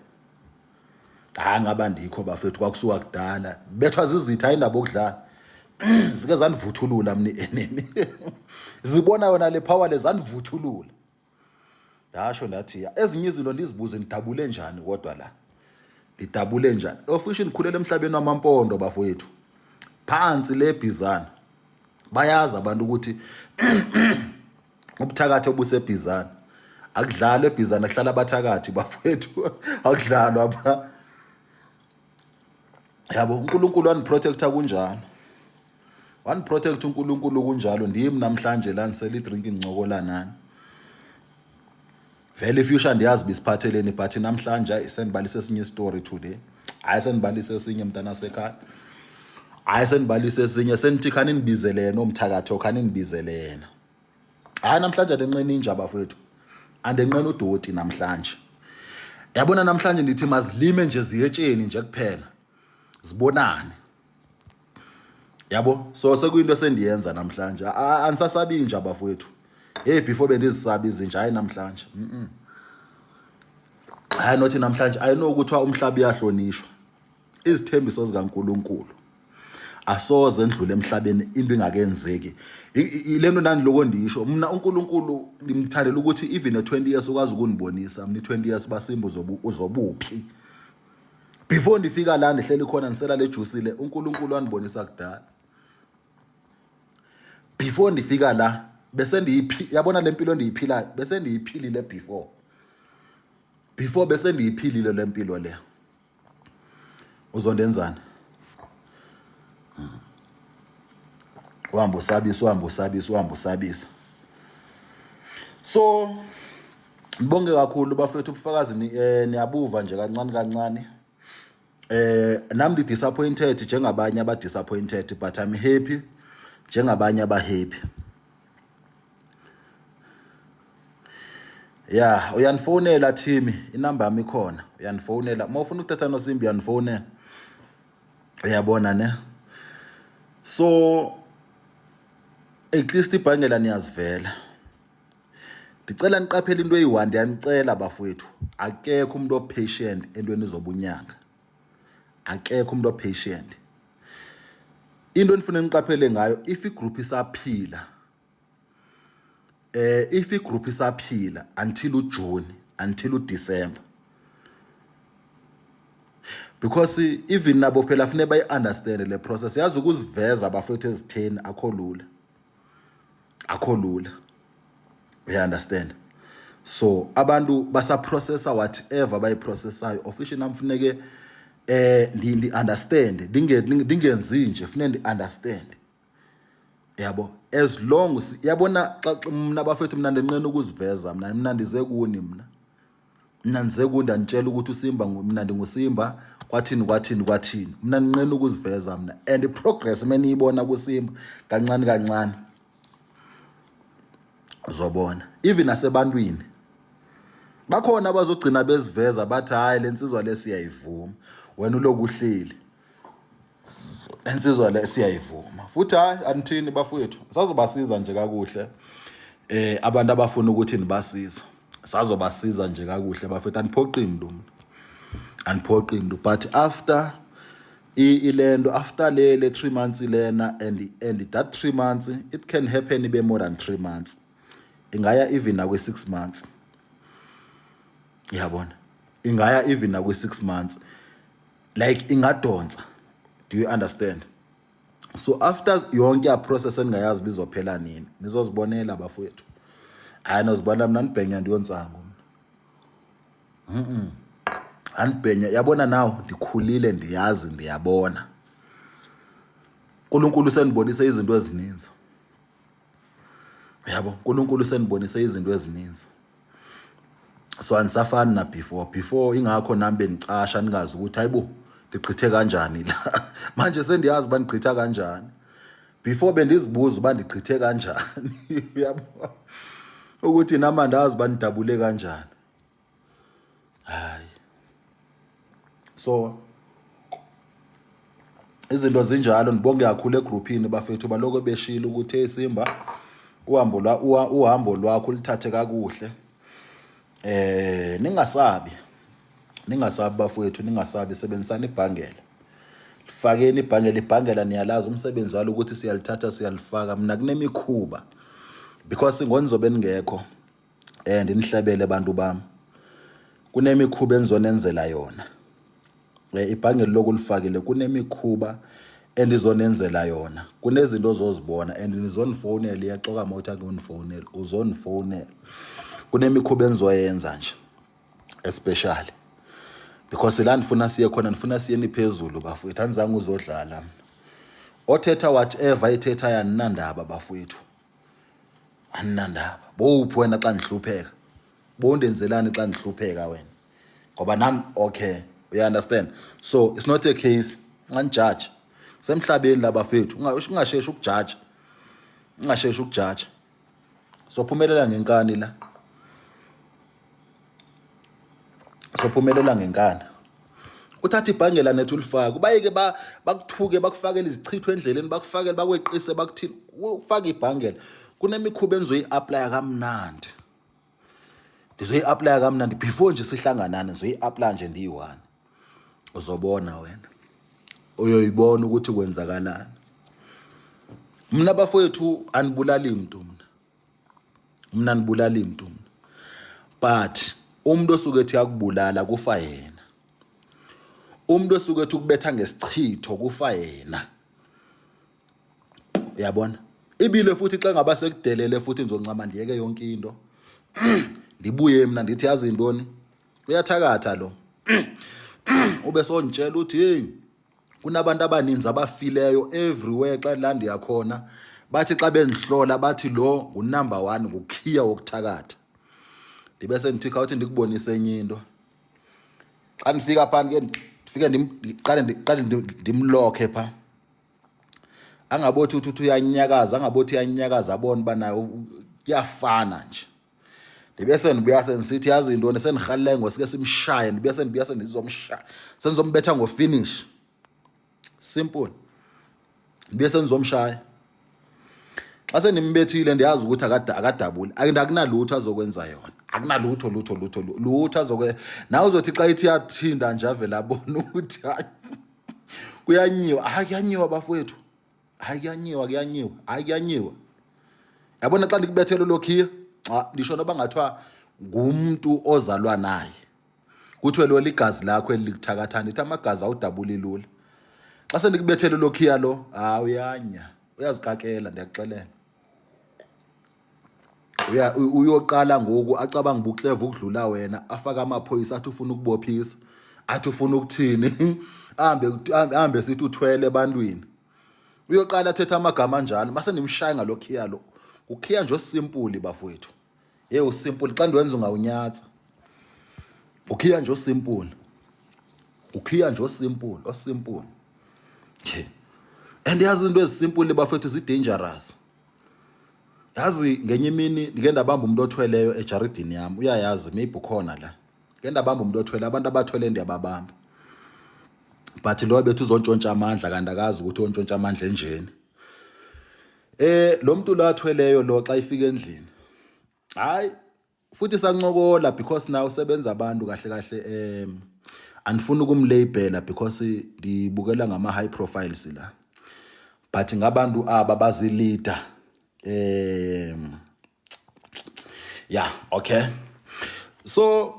[SPEAKER 1] Ngaba ndikho bafethu kwakusuka kudala. Bethwa zizitha indaba okudlala. Zike zanivuthulula mina eneni. Zibona yona le power lezanivuthulula. Yasho ndathi ezinye izinto ndizibuze nidabule njani kodwa la. Lidabule njani? Ofisho nikhulela emhlabeni wamampondo bafowethu. Phansi lebhizana. Bayazi abantu ukuthi ubuthakathi obusebhizana. Akudlalwa ebhizana kuhlala abathakathi bafowethu. Akudlalwa ba. Yabo uNkulunkulu waniprotecta kunjani? Waniprotect uNkulunkulu kunjalo ndimi namhlanje la niseli drink incokola nani. Vele future ndiyazi bisiphatheleni but namhlanje ayisenibalise esinye story today. Ayisenibalise esinye mntana sekhaya. Ayisenibalise esinye senithi khani nibizele yena omthakatho khani nibizele yena. Namhlanje andenqeni inja bafethu. Andenqeni udoti namhlanje. Yabona namhlanje ndithi mazilime nje ziyetsheni nje kuphela. Zibonane. Yabo so sekuyinto sendiyenza namhlanje. Anisasabi inja bafethu. Hey before bendizisabi izinja hayi namhlanje. Hayi nothi namhlanje I know ukuthi umhlaba uyahlonishwa. Izithembiso zikaNkulunkulu asoze endlule emhlabeni into ingakenzeki. Ilento nani lokho ndisho mina uNkulunkulu ngimthandela ukuthi even at 20 years ukwazi ukunibonisa mina 20 years basimba uzobuphi. Before ndifika la ndihleli khona nisela le juice le uNkulunkulu wanibonisa kudala. Before ndifika la bese yabona lempilo endiyiphila bese ndiyiphilile before bese ndiyiphilile lempilo le. Uzondenzana uhamba usabisa. So ngibonge kakhulu bafethu ubufakazi niyabuva nje kancane. Nami ndi disappointed njengabanye aba disappointed but I'm happy njengabanye aba happy. Yeah, uyanifonela Thimi, inamba yami ikhona. Uyanifonela. Mawufuna ukuthatha noSimbi uyanifonela. Uyabona ne? So at least ibhangela niyazivela. Ndicela niqaphele into eyi-1 ndiyanicela bafowethu. Akekho umuntu opatient entweni zobunyanga. Akekho umuntu opatient. Into endifuna niqaphele ngayo, if igroup isaphila until uJune, until uDecember. Because even nabo phela funeka bayi-understand le process. Yazi ukuziveza abafowethu ezitheni akho lula. You understand? So abantu basa-processa whatever bayi-processayo. Officially namfuneke ndi-understand. Dingenzi nje, funeka ndi-understand. Yabo, as long yabona xa mna bafethu mna ndinqena ukuziveza mna ndize kuni mna ndize kuni anditshela ukuthi uSimba mna ndinguSimba kwathini mna ndinqena ukuziveza mna and progress meniyibona kuSimba kancane uzobona even nasebantwini bakhona abazogcina beziveza bathi hayi lensizwa lesiyayivuma wena ulokuhleli ensizwa lesiyayivuma futhi hayi anithini bafowethu sazobasiza nje kakuhle abantu abafuna ukuthi nibasiza sazobasiza nje kakuhle bafowethu aniphoqi mntu but after ilento after le 3 months lena and that 3 months it can happen be more than 3 months ingaya even nakwe 6 months yabona ingaya even nakwe 6 months like ingadonsa. Do you understand? So after yonke ya process engayazi bizophela nini nizozibonela bafowethu hayi nozibona mina nibhenya ndiyonsango anibhenya yabona now ndikhulile ndiyazi ndiyabona uNkulunkulu senibonise izinto ezininzi yabo uNkulunkulu senibonise izinto ezininzi so anisafani na before ingakho nami benicasha ningazi ukuthi hayibo ndiqhithe kanjani la manje sendiyazi bandiqhitha kanjani before bendizibuza bandiqhithe kanjani yabo ukuthi namandazi banidabule kanjani hayi so izinto zinjalo nibonge kakhulu egroupini bafethu baloko beshila ukuthi eSimba uhambo lwakho lithathe kakuhle ningasabi bafowethu ningasabi sebenzisana ibhangela lifakeni ibhangela niyalazi umsebenzi walo ukuthi siyalithatha siyalifaka mina kunemikhuba because ngonizobe ningekho nihlebele abantu bami kunemikhuba enizonenzela yona ibhangela lokulifakile kunemikhuba endizonenzela yona kunezinto ozozibona and nizonifonela iyaxoka mawuthi akunifonela uzonifonela kunemikhuba enizoyenza nje especially because la nifuna siye khona nifuna siye niphezulu bafowethu anizange uzodlala othetha whatever ithetha yaninandaba bafowethu aninandaba bowuphi wena xa nihlupheka bondenzelani xa nihlupheka wena ngoba nami okay you understand so it's not a case nganijudge semhlabeni la bafethu ungasheshi ukujudge so phumelela ngenkani la sophumelela ngenkani uthatha ibhangela nethu ulifaka bayeke bakuthuke bakufakela izichitho endleleni bakufakela bakweqise bakuthini ufaka ibhangela kunemikhuba enzoyi-apply kamnandi ndizoyi-apply kamnandi before nje sihlanganane ndizoyi-apply nje ndiyi-1 uzobona wena uyoyibona ukuthi kwenzakalani mina bafowethu anibulali mntu but umuntu osuke ethi yakubulala kufa yena umuntu osuke ethi ukubetha ngesichitho kufa yena uyabona ibile futhi xa ngaba sekudelele futhi nizoncama ndiyeke yonke into ndibuye mina ndithi yazi intoni uyathakatha lo ube sonitshela uthi hey kunabantu abaninzi abafileyo everywhere xa landi yakhona bathi xa benihlola bathi lo ngunumber 1 ngukhiya wokuthakatha ndibe senithika uthi ndikubonise enye into xa nifika phana ke ndifike ndiqale ndimlokhe pha angabothi uthi uyanyakaza angabothi uyanyakaza abone banayo kuyafana nje ndibe sendibuya senisithi yazi intoni senirhalele ngosike simshaye ndibe sendibuya sendizomshaya senzombetha ngofinish simple ndibe senzomshaya xa senimbethile ndiyazi ukuthi akadabuli akunalutho azokwenza yona, akunalutho lutho azokwenza. Nawe uzothi xa ithi yathinda nje avele abona ukuthi hayi kuyanyiwa. Hayi kuyanyiwa bafowethu, hayi kuyanyiwa. Yabona xa ndikubethela lokhiya ndisho noba ngathiwa ngumntu ozalwa naye, kuthiwe lo ligazi lakho elikuthakathana, ithi amagazi awudabuli lula. Xa sendikubethela lokhiya lo uyanya, uyazikakela, ndiyakuxelela. Uyoqala ngoku acabanga ubukleva ukudlula wena, afaka amaphoyisa athi ufuna ukubophisa, athi ufuna ukuthini, ahambe sithi uthwele ebantwini. Uyoqala athetha amagama anjalo, mase nimshaya ngalokhiya lo. Ukhiya nje osimple bafowethu. Usimple xa ndiwenza ungawunyatsa. Ukhiya nje osimple. Osimple. And yazi into ezisimple bafowethu zi-dangerous. Yazi ngenye imini ndike ndabamba umuntu othweleyo ejaridini yami, uyayazi maybe ukhona la. Ndike ndabamba umuntu othwele, abantu abathwele ndiyababamba. But lo bethu uzontshontsha amandla kanti akazi ukuthi ontshontsha amandla enjeni. Lo muntu lo athweleyo lo xa ifika endlini. Hayi futhi sancokola because now usebenza abantu kahle andifuna ukumlabela because ndibukela ngama high profiles la. But ngabantu aba bazi leader. Yeah, okay. So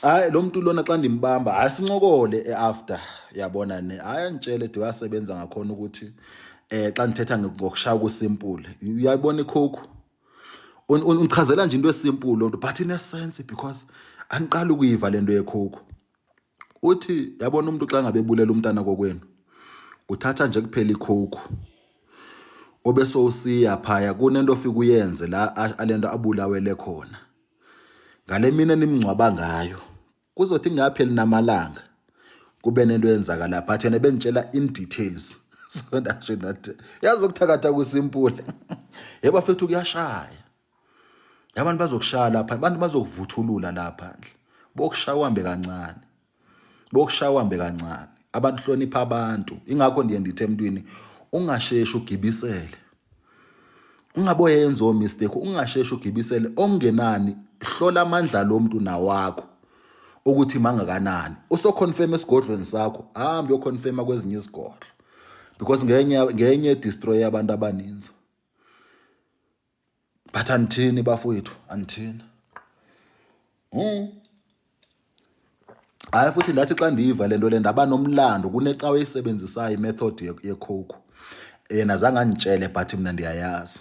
[SPEAKER 1] hayi lo muntu lona xa ndimbamba asincokole after yabona ne ayantshele de uyasebenza ngakhona ukuthi xa ndithetha ngokushaya kusimple uyayibona ikhokhu undichazela nje into esimple lonto but in a sense because aniqala ukuyiva lento yekhokhu. Uthi yabona umuntu xa ngabe ebulela umntana kokwenu uthatha nje kuphela ikhokhu obese usiya phaya kunento ofika uyenze la alento abulawele khona. Ngale mina nimngcwaba ngayo kuzothi ngapheli namalanga kube nento yenzakala but yena bengitshela in details. So ndasho that yazi ukuthakatha kusimple. Yeba fethu kuyashaya. Yabantu bazokushaya lapha, abantu bazokuvuthulula lapha phandle. Bokushaya uhambe kancane. Abantu hlonipha abantu. Ingakho ndiye ndithe emntwini ungasheshi ugibisele. Ungaboyenza mistake, ungasheshi ugibisele ongenani, hlola amandla lo muntu nawakho ukuthi mangakanani. Usoconfirm esigodlweni sakho, hambe uyoconfirma kwezinye izigodlo. Because ngenye destroy abantu abaninzi. But anthini bafowethu, anthini. Hayi futhi lathi xa ndiyiva lento le ndaba nomlando kunecawe eyisebenzisayo imethod yekhokhu. Yena zange angitshele but mina ndiyayazi.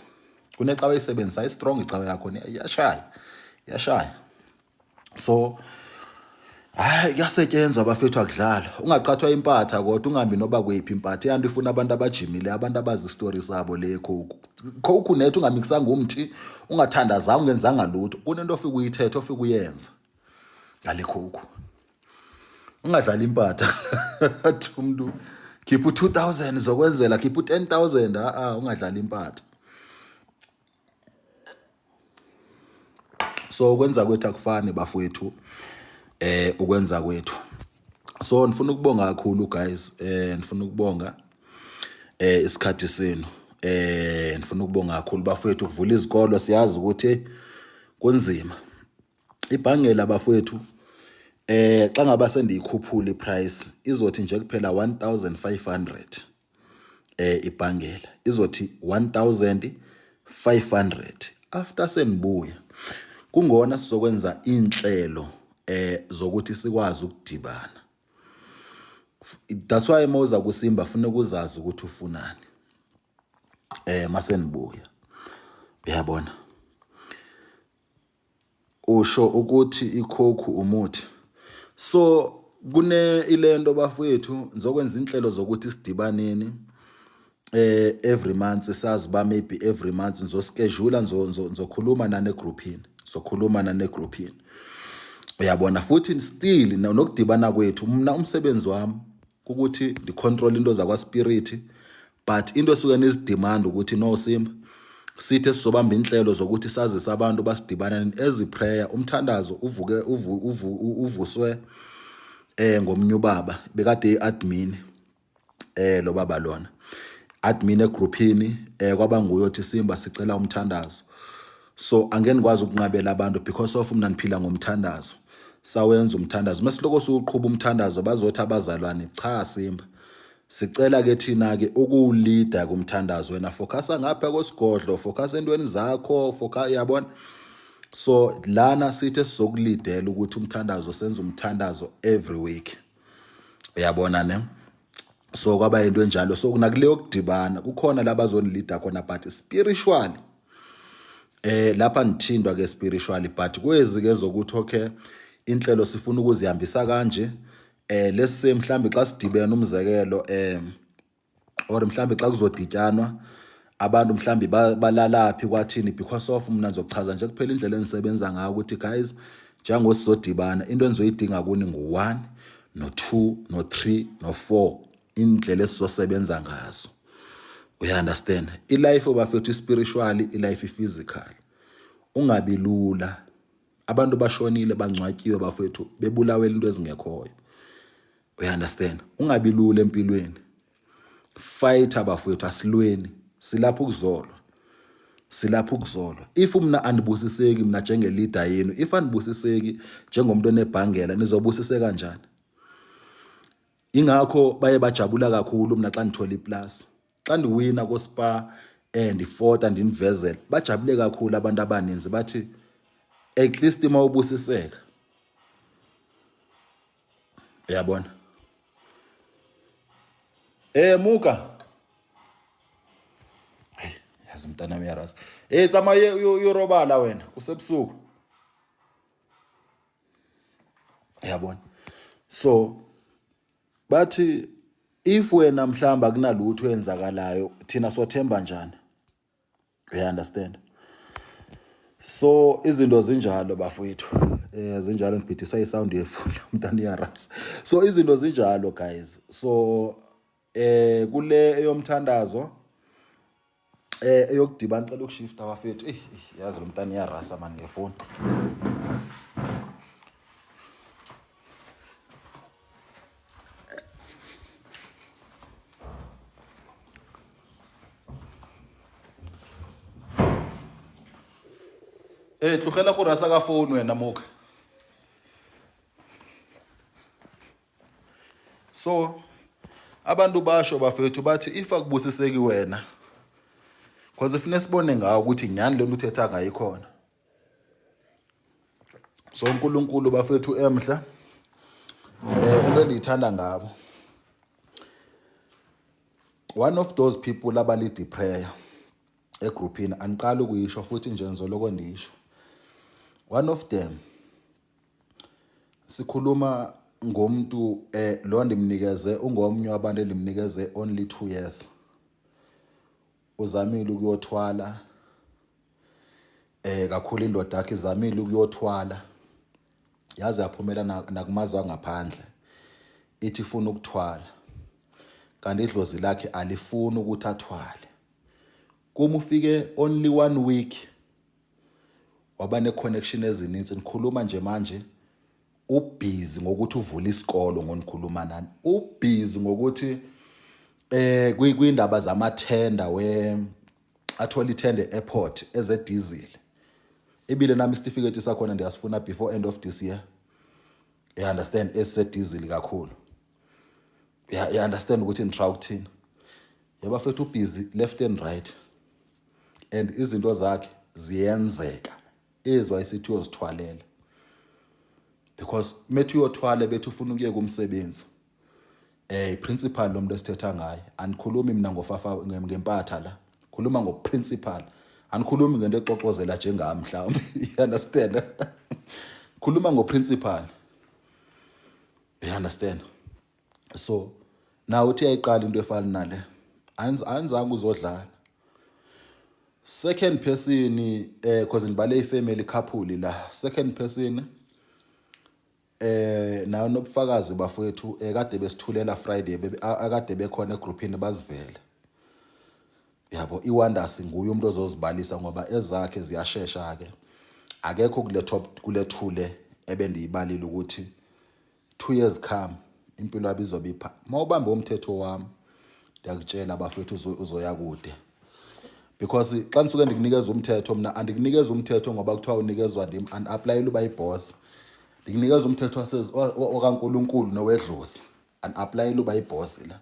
[SPEAKER 1] Kunecawe eyisebenzisayo strong icawe yakho iyashaya. So hayi kuyasetshenzwa bafethu akudlala. Ungaqhathwa impatha kodwa ungambi noba kwephi impatha. Yanti ifuna abantu abajimile, abantu abazi story sabo le khokhu. Khokhu nethu ungamixanga umthi, ungathandazanga ungenzanga lutho. Kunento ofika uyithethe ofika uyenza. Ngale khokhu. Ungadlala impatha. Athi umuntu khipha 2000 zokwenzela, khipha 10000 ungadlala impatha. So ukwenza kwethu akufani bafowethu. Ukwenza kwethu. So nifuna ukubonga kakhulu guys, nifuna ukubonga isikhathi senu. Nifuna ukubonga kakhulu bafowethu ukuvula izikolo, siyazi ukuthi kunzima. Ibhangela bafowethu xa ngaba sendiyikhuphula iprice izothi nje kuphela 1500. Ibhangela izothi 1500 after senibuya. Kungona sizokwenza inhlelo zokuthi sikwazi ukudibana. That's why mawuza kuSimba funa ukuzazi ukuthi ufunani. Mase nibuya. Uyabona. Usho ukuthi ikhokhu umuthi. So kune ilento bafowethu nizokwenza inhlelo zokuthi sidibaneni every month, sazi ba maybe every month nizoschedule nzokhuluma nane groupini. Sokhuluma nane groupini. Uyabona futhi still nokudibana kwethu mina umsebenzi wami ukuthi ndicontrol into zakwa spirit, but into esuke nezidemand ukuthi no Simba sithe sizobamba inhlelo zokuthi sazi sabantu basidibana ezi prayer umthandazo uvuke uvuswe ngomnyu baba bekade admin lo baba lona admin egroupini kwaba nguyothi Simba sicela umthandazo. So angeke nikwazi ukunqabela abantu because of mina niphila ngomthandazo. Sawenza umthandazo. Masiloko siuqhubha umthandazo bazothi abazalwane cha Simba. Sicela ke thina ke ukuleader kumthandazo wena focusa ngapha kosigodlo, focus entweni zakho, focus yabona. So lana sithe sizokulidela ukuthi umthandazo senze umthandazo every week. Uyabona ne? So kwaba into enjalo. So kunakuleyo kudibana kukhona labazonilida khona but spiritually lapha nithindwa ke spiritually but kwezi ke zokuthi okay inhlelo sifuna ukuzihambisa kanje lesi mhlambi xa sidibena umzekelo or mhlambi xa kuzodityanwa abantu mhlambi balalaphi kwathini because of mina ngizochaza nje kuphela indlela enisebenza ngayo ukuthi guys njengoba sizodibana into enizoyidinga kuni ngu1 no2 no3 no4 indlela esizosebenza ngazo. We understand ilife obafethu spiritually ilife physical ungabi lula abantu bashonile bangcwatyiwe bafethu bebulawela into ezingekhoyo. We understand ungabi lula empilweni fight abafethu asilweni silapha ukuzolwa if mina andibusiseki mina njenge leader yenu if andibusiseki njengomuntu onebhangela nizobusiseka kanjani? Ingakho baye bajabula kakhulu mina xa ngithola iplus xa ndiwina ko Spa ndifota ndinivezela bajabule kakhulu abantu abaninzi bathi at least mawubusiseka. Uyabona Muka yazi mntana myaras tsama yorobala wena kusebusuku. Uyabona so bathi if wena mhlamba kunalutho enzakalayo thina sothemba njani? You understand? So izinto zinjalo bafowethu zinjalo ngibhidisa isound yefula mntana yaras. So izinto zinjalo guys. So kule eyomthandazo eyokudibana cela ukushifta bafethu yazi lo mntana yarasa mani ngefoni. Tlogela go rasa ka phone wena Muka. So abantu basho bafethu bathi if akubusiseki wena because ifune sibone ngawo ukuthi nyani lento uthetha ngayikhona. So uNkulunkulu bafethu emhla into endiyithanda ngabo one of those people abalead prayer egroupini aniqala ukuyisho futhi nje ngizoloko ndisho. One of them sikhuluma ngomuntu lo ndimnikeze ungomnye wabantu endimnikeze only 2 years. Uzamile ukuyothwala kakhulu indoda yakhe izamile ukuyothwala yazi yaphumela nakumaza ngaphandle ithi ifuna ukuthwala kanti idlozi lakhe alifuni ukuthi athwale. Kuma ufike only 1 week waba ne connection ezininzi nikhuluma nje manje ubusy ngokuthi uvula isikolo ngonikhuluma nani ubusy ngokuthi kwindaba zamathenda athola ithende airport eze diesel ibile nami certificate sakhona ndiyasifuna before end of this year. You understand ese diesel kakhulu. You understand ukuthi nitry ukuthini yaba fethu ubusy left and right and izinto zakhe ziyenzeka izwa isithi uyozithwalela because methi uyothwala bethi ufuna ukuye kumsebenzi principal lo muntu esithetha ngaye anikhulumi mina ngofafa ngempatha la khuluma ngoprincipal anikhulumi ngento exoxozela njengami mhlawumbe. You understand? Khuluma ngoprincipal. You understand? So now uthi ayiqala into efana nale anzange uzodlala. Second person because nibale ifamily couple la second person nayo nobufakazi bafowethu kade besithulela Friday akade bekhona egroupini bazivele. Yabo iWonders nguye umuntu ozozibalisa ngoba ezakhe ziyashesha ke akekho kule thule ebendiyibalile ukuthi 2 years come impilo yabo izobipha mawubambe umthetho wami Ndiyakutshela bafethu uzoya kude. Because xa nisuke ndikunikeza umthetho mina andikunikeza umthetho ngoba kuthiwa unikezwa ndim and applyela uba yiboss. Ndikunikeza umthetho wakaNkulunkulu nowedlozi and applyela uba yiboss la.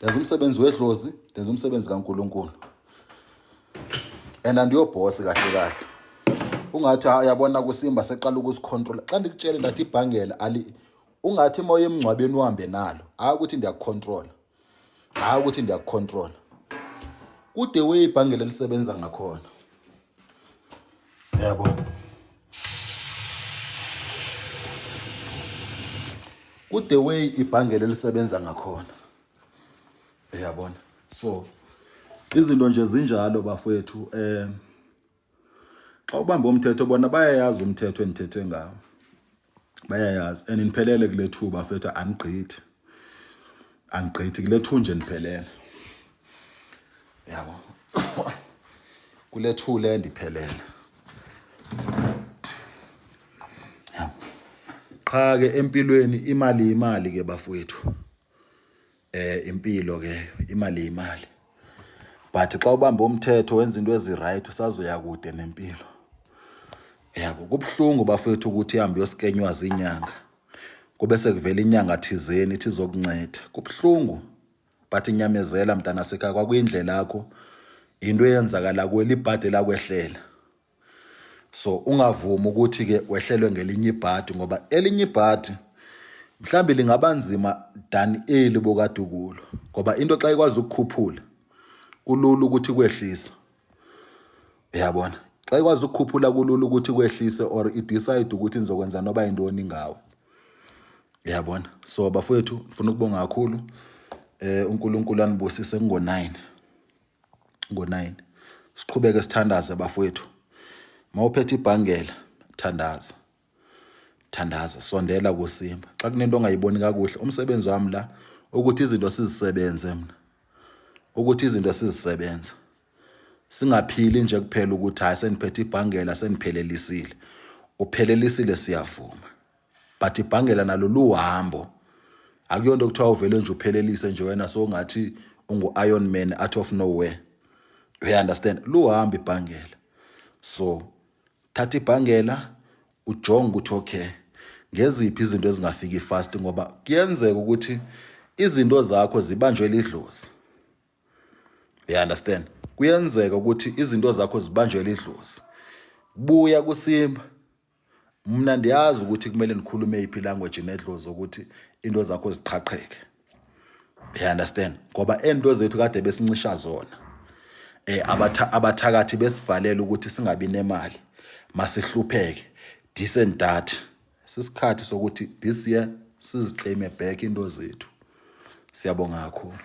[SPEAKER 1] Ndenza umsebenzi wedlozi, ndenza umsebenzi kaNkulunkulu. And andiyoboss kahle kahle. Ungathi uyabona kuSimba seqala ukusicontrol. Xa ndikutshela ndathi ibhangela ali ungathi moya emngcwabeni uhambe nalo. Hayi ukuthi ndiyakucontrol. Hayi ukuthi ndiyakucontrol. Kude way ibhangela lisebenza ngakhona. Yabo. Kude way ibhangela lisebenza ngakhona. Uyabona? So izinto nje zinjalo bafethu xa ubamba umthetho bona bayayazi umthetho endithethe ngawo. Bayayazi and niphelele kule thuba bafethu anigqithi. Angigqithi kule thunje niphelele. Yabo. Kule thule ndiphelele. Yabo. Qha ke empilweni imali ke bafowethu. Impilo ke imali. But xa ubamba umthetho wenza into eziright usazoya kude nempilo. Yabo kubhlungu bafethu ukuthi ihambe yosikenywa zinyanga. Kube sekuvela inyanga thizeni ithi izokunceda. Kubhlungu. But inyamezela mntana sekhaya kwakuyindlela yakho. Into eyenzakala kweli ibhadi la kwehlela. So ungavumi ukuthi ke wehlelwe ngelinye ibhadi ngoba elinye ibhadi mhlambi lingabanzima than eli bokade kulo ngoba into xa ikwazi ukukhuphula kulula ukuthi kwehlisa. Uyabona? Xa ikwazi ukukhuphula kulula ukuthi kwehlise or idecide ukuthi nizokwenza noba intoni ngawo. Uyabona? So bafowethu ngifuna ukubonga kakhulu. uNkulunkulu anibusise ngo9. Ngo9. Siqhubeke sithandaze bafowethu. Mawuphethe ibhangela thandaza. Thandaza sondela kuSimba. Xa kunento ongayiboni kakuhle umsebenzi wami la ukuthi izinto sizisebenze mina. Ukuthi izinto sizisebenza. Singaphili nje kuphela ukuthi hayi seniphethe ibhangela seniphelelisile. Uphelelisile siyavuma. But ibhangela nalo luhambo. Akuyonto kuthiwa uvele nje uphelelise nje wena so ngathi ungu Iron Man out of nowhere. You understand? Luhambo ibhangela. So thatha ibhangela ujonga ukuthi okay ngeziphi izinto ezingafiki fast ngoba kuyenzeka ukuthi izinto zakho zibanjwe lidlozi. You understand? Kuyenzeka ukuthi izinto zakho zibanjwe lidlozi. Buya kuSimba. Mina ndiyazi ukuthi kumele nikhulume iphi language nedlozi ukuthi into zakho ziqhaqheke. You understand? Ngoba ento zethu kade besincisha zona. Abathakathi besivalela ukuthi singabi nemali. Masihlupheke. Decent that. Sisikhathi sokuthi this year siziclaim back into zethu. Siyabonga kakhulu.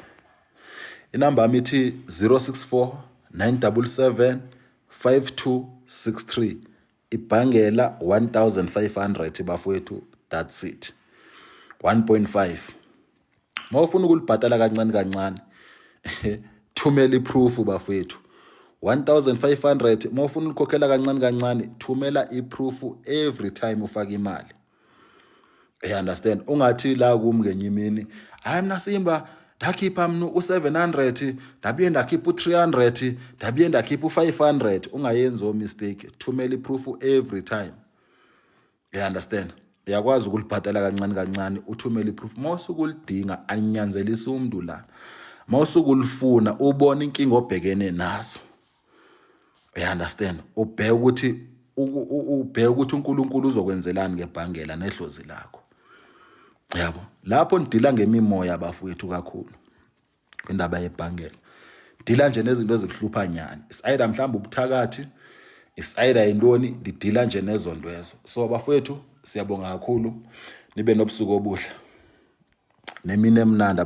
[SPEAKER 1] Inamba yami ithi 064 977 5263. Ibhangela 1500 bafowethu, that's it. 1.5. Mawufuna ukulibhatala kancane thumela iproof bafowethu. 1500 mawufuna ukukhokhela kancane thumela iproof every time ufaka imali. You understand? Ungathi la kum ngenye imini hayi mina Simba ndakhipha mnu u700 ndabuye ndakhipha u300 ndabuye ndakhipha u500. Ungayenzi mistake. Thumela iproof every time. You understand? Uyakwazi ukulibhatala kancane uthumela iproof. Mawusukulidinga aninyanzelisa umuntu la. Mawusukulifuna ubona inkinga obhekene nazo. You understand? Ubheke ukuthi uNkulunkulu uzokwenzelani ngebhangela nedlozi lakho. Yabo. Lapho ndidila ngemimoya bafowethu kakhulu. Indaba yebhangela. Dila nje nezinto ezikuhlupha nyani. Isayida mhlawumbe ubuthakathi, isayida intoni, ndidila nje nezondwezo. So bafowethu siyabonga kakhulu. Nibe nobusuku obuhle. Nemini emnandi.